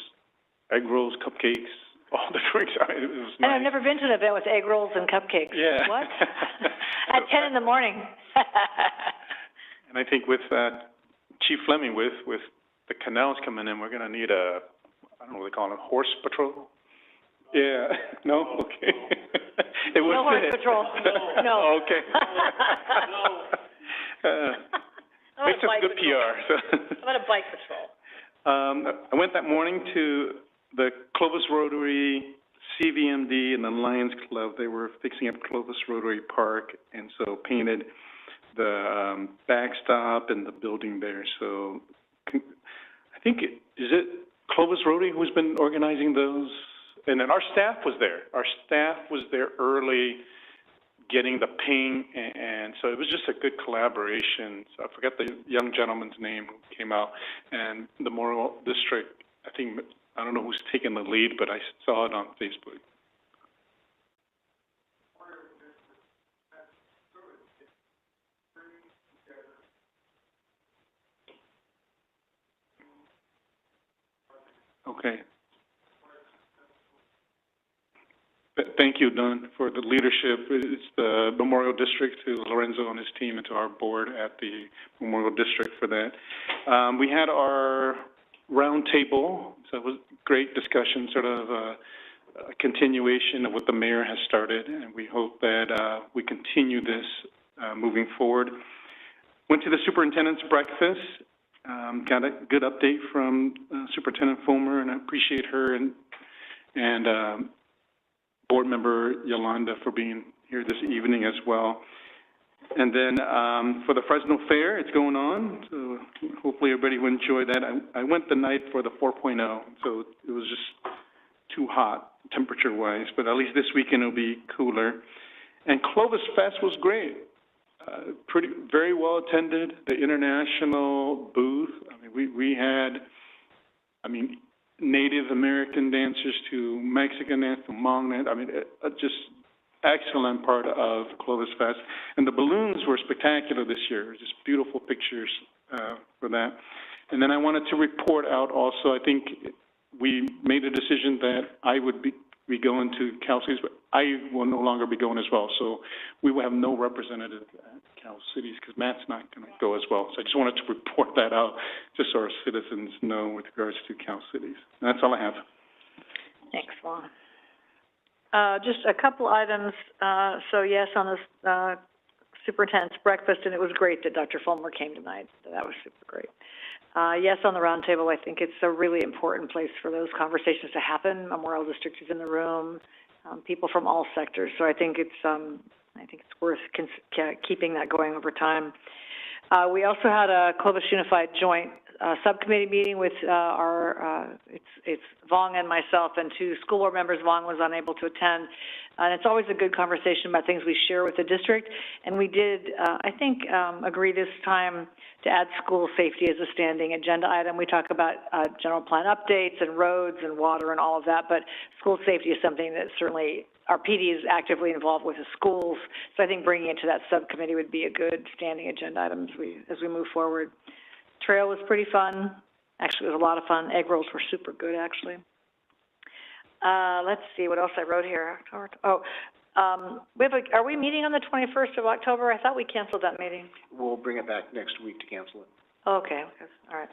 egg rolls, cupcakes, all the drinks. It was nice. And I've never been to an event with egg rolls and cupcakes. Yeah. What? At 10 in the morning. And I think with Chief Fleming, with the canals coming in, we're going to need I don't know what they call it, horse patrol? Yeah. No? Okay. It was No horse patrol. No. Okay. Makes us good PR. So. How about a bike patrol? I went that morning to the Clovis Rotary, CVMD, and the Lions Club. They were fixing up Clovis Rotary Park, and so painted the backstop and the building there. So I think, is it Clovis Rotary who's been organizing those? And then our staff was there. Our staff was there early, getting the paint, and so it was just a good collaboration. So I forget the young gentleman's name who came out, and the Memorial District, I don't know who's taking the lead, but I saw it on Facebook. Okay. Thank you, Don, for the leadership. It's the Memorial District, to Lorenzo and his team, and to our board at the Memorial District for that. We had our round table, so it was great discussion, sort of a continuation of what the mayor has started, and we hope that we continue this moving forward. Went to the superintendent's breakfast, got a good update from Superintendent Fulmer, and I appreciate her and Board Member Yolanda for being here this evening as well. And then for the Fresno Fair, it's going on, so hopefully everybody will enjoy that. I went the night for the 4.0, so it was just too hot temperature-wise, but at least this weekend it'll be cooler. And Clovis Fest was great. Very well attended. The international booth, we had, Native American dancers to Mexican dance to Hmong dance. Just excellent part of Clovis Fest. And the balloons were spectacular this year. Just beautiful pictures for that. And then I wanted to report out also, I think we made a decision that I would be going to Cal Cities, but I will no longer be going as well. So we will have no representative at Cal Cities because Matt's not going to go as well. So I just wanted to report that out just so our citizens know with regards to Cal Cities. And that's all I have. Thanks, Vaughn. Just a couple items. So yes, on this superintendent's breakfast, and it was great that Dr. Fulmer came tonight. That was super great. Yes, on the roundtable, I think it's a really important place for those conversations to happen. Memorial District is in the room, people from all sectors. So I think it's worth keeping that going over time. We also had a Clovis Unified Joint subcommittee meeting with it's Vong and myself and two school board members. Vong was unable to attend. And it's always a good conversation about things we share with the district. And we did, agree this time to add school safety as a standing agenda item. We talk about general plan updates and roads and water and all of that, but school safety is something that certainly our PD is actively involved with the schools. So I think bringing it to that subcommittee would be a good standing agenda item as we move forward. Trail was pretty fun. Actually, it was a lot of fun. Egg rolls were super good, actually. Let's see what else I wrote here. Are we meeting on the 21st of October? I thought we canceled that meeting. We'll bring it back next week to cancel it. Okay, all right.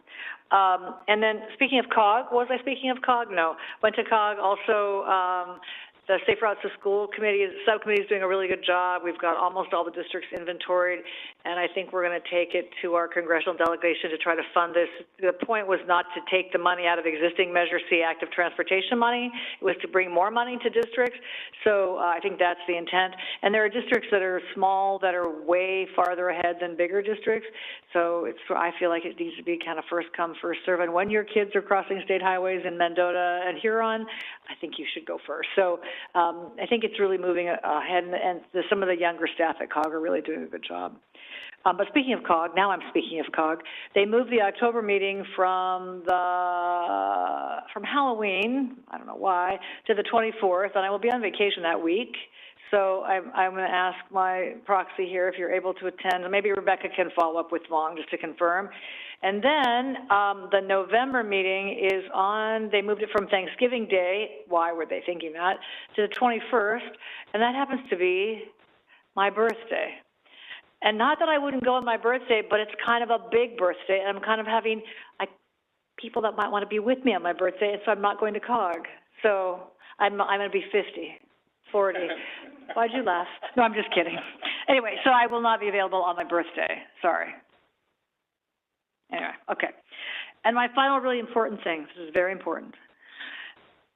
And then speaking of COG, was I speaking of COG? No. Went to COG also. The Safe Routes to School Committee, subcommittee is doing a really good job. We've got almost all the districts inventoried, and I think we're going to take it to our congressional delegation to try to fund this. The point was not to take the money out of existing Measure C active transportation money. It was to bring more money to districts. So I think that's the intent. And there are districts that are small that are way farther ahead than bigger districts. So I feel like it needs to be kind of first come, first serve. And when your kids are crossing state highways in Mendota and Huron, I think you should go first. So I think it's really moving ahead, and some of the younger staff at COG are really doing a good job. But speaking of COG, now I'm speaking of COG, they moved the October meeting from Halloween, I don't know why, to the 24th, and I will be on vacation that week. So I'm going to ask my proxy here if you're able to attend, and maybe Rebecca can follow up with Long just to confirm. And then the November meeting is on, they moved it from Thanksgiving Day, why were they thinking that, to the 21st, and that happens to be my birthday. And not that I wouldn't go on my birthday, but it's kind of a big birthday, and I'm kind of having people that might want to be with me on my birthday, and so I'm not going to COG. So I'm going to be 50, 40. Why'd you laugh? No, I'm just kidding. Anyway, so I will not be available on my birthday. Sorry. Anyway, okay. And my final really important thing, this is very important.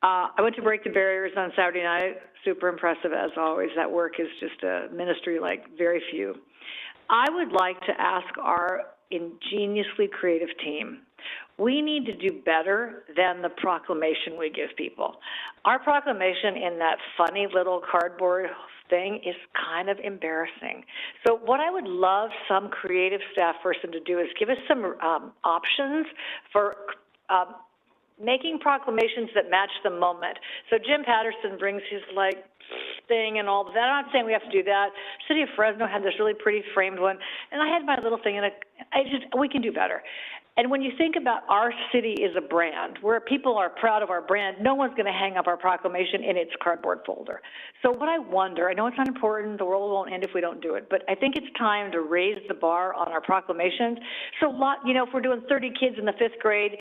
I went to Break the Barriers on Saturday night. Super impressive, as always. That work is just a ministry like very few. I would like to ask our ingeniously creative team, we need to do better than the proclamation we give people. Our proclamation in that funny little cardboard thing is kind of embarrassing. So what I would love some creative staff person to do is give us some options for making proclamations that match the moment. So Jim Patterson brings his thing and all of that. I'm not saying we have to do that. City of Fresno had this really pretty framed one, and I had my little thing, and we can do better. And when you think about our city is a brand, where people are proud of our brand, no one's going to hang up our proclamation in its cardboard folder. So what I wonder, I know it's not important, the world won't end if we don't do it, but I think it's time to raise the bar on our proclamations. So, if we're doing 30 kids in the 5th grade,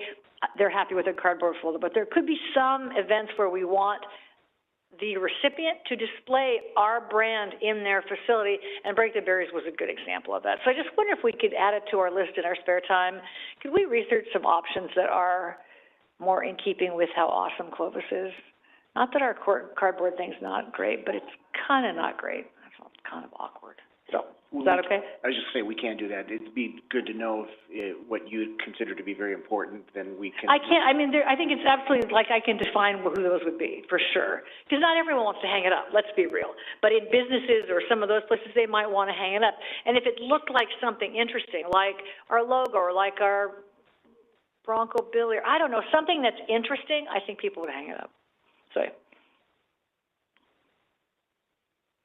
they're happy with their cardboard folder, but there could be some events where we want the recipient to display our brand in their facility, and Break the Barriers was a good example of that. So I just wonder if we could add it to our list in our spare time. Could we research some options that are more in keeping with how awesome Clovis is? Not that our cardboard thing's not great, but it's kind of not great. I felt kind of awkward. So, is that okay? I was just saying we can't do that. It'd be good to know if what you consider to be very important, then we can. I think it's absolutely, I can define who those would be, for sure. Because not everyone wants to hang it up, let's be real. But in businesses or some of those places, they might want to hang it up. And if it looked like something interesting, like our logo or like our Bronco Billy, or I don't know, something that's interesting, I think people would hang it up. So,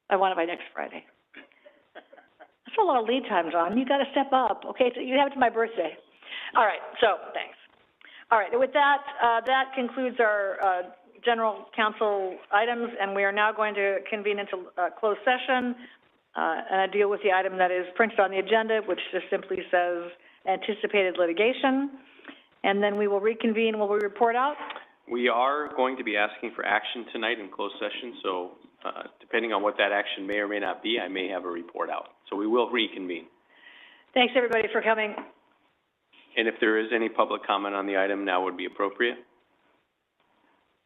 I want it by next Friday. That's a lot of lead time, John. You got to step up. Okay, so you have it to my birthday. All right, so thanks. All right, with that, that concludes our general council items, and we are now going to convene into closed session and I deal with the item that is printed on the agenda, which just simply says anticipated litigation, and then we will reconvene. Will we report out? We are going to be asking for action tonight in closed session, so depending on what that action may or may not be, I may have a report out. So we will reconvene. Thanks, everybody, for coming. And if there is any public comment on the item, now would be appropriate.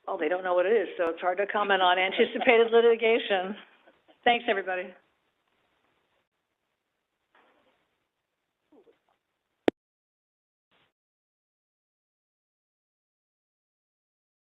Well, they don't know what it is, so it's hard to comment on anticipated litigation. Thanks, everybody.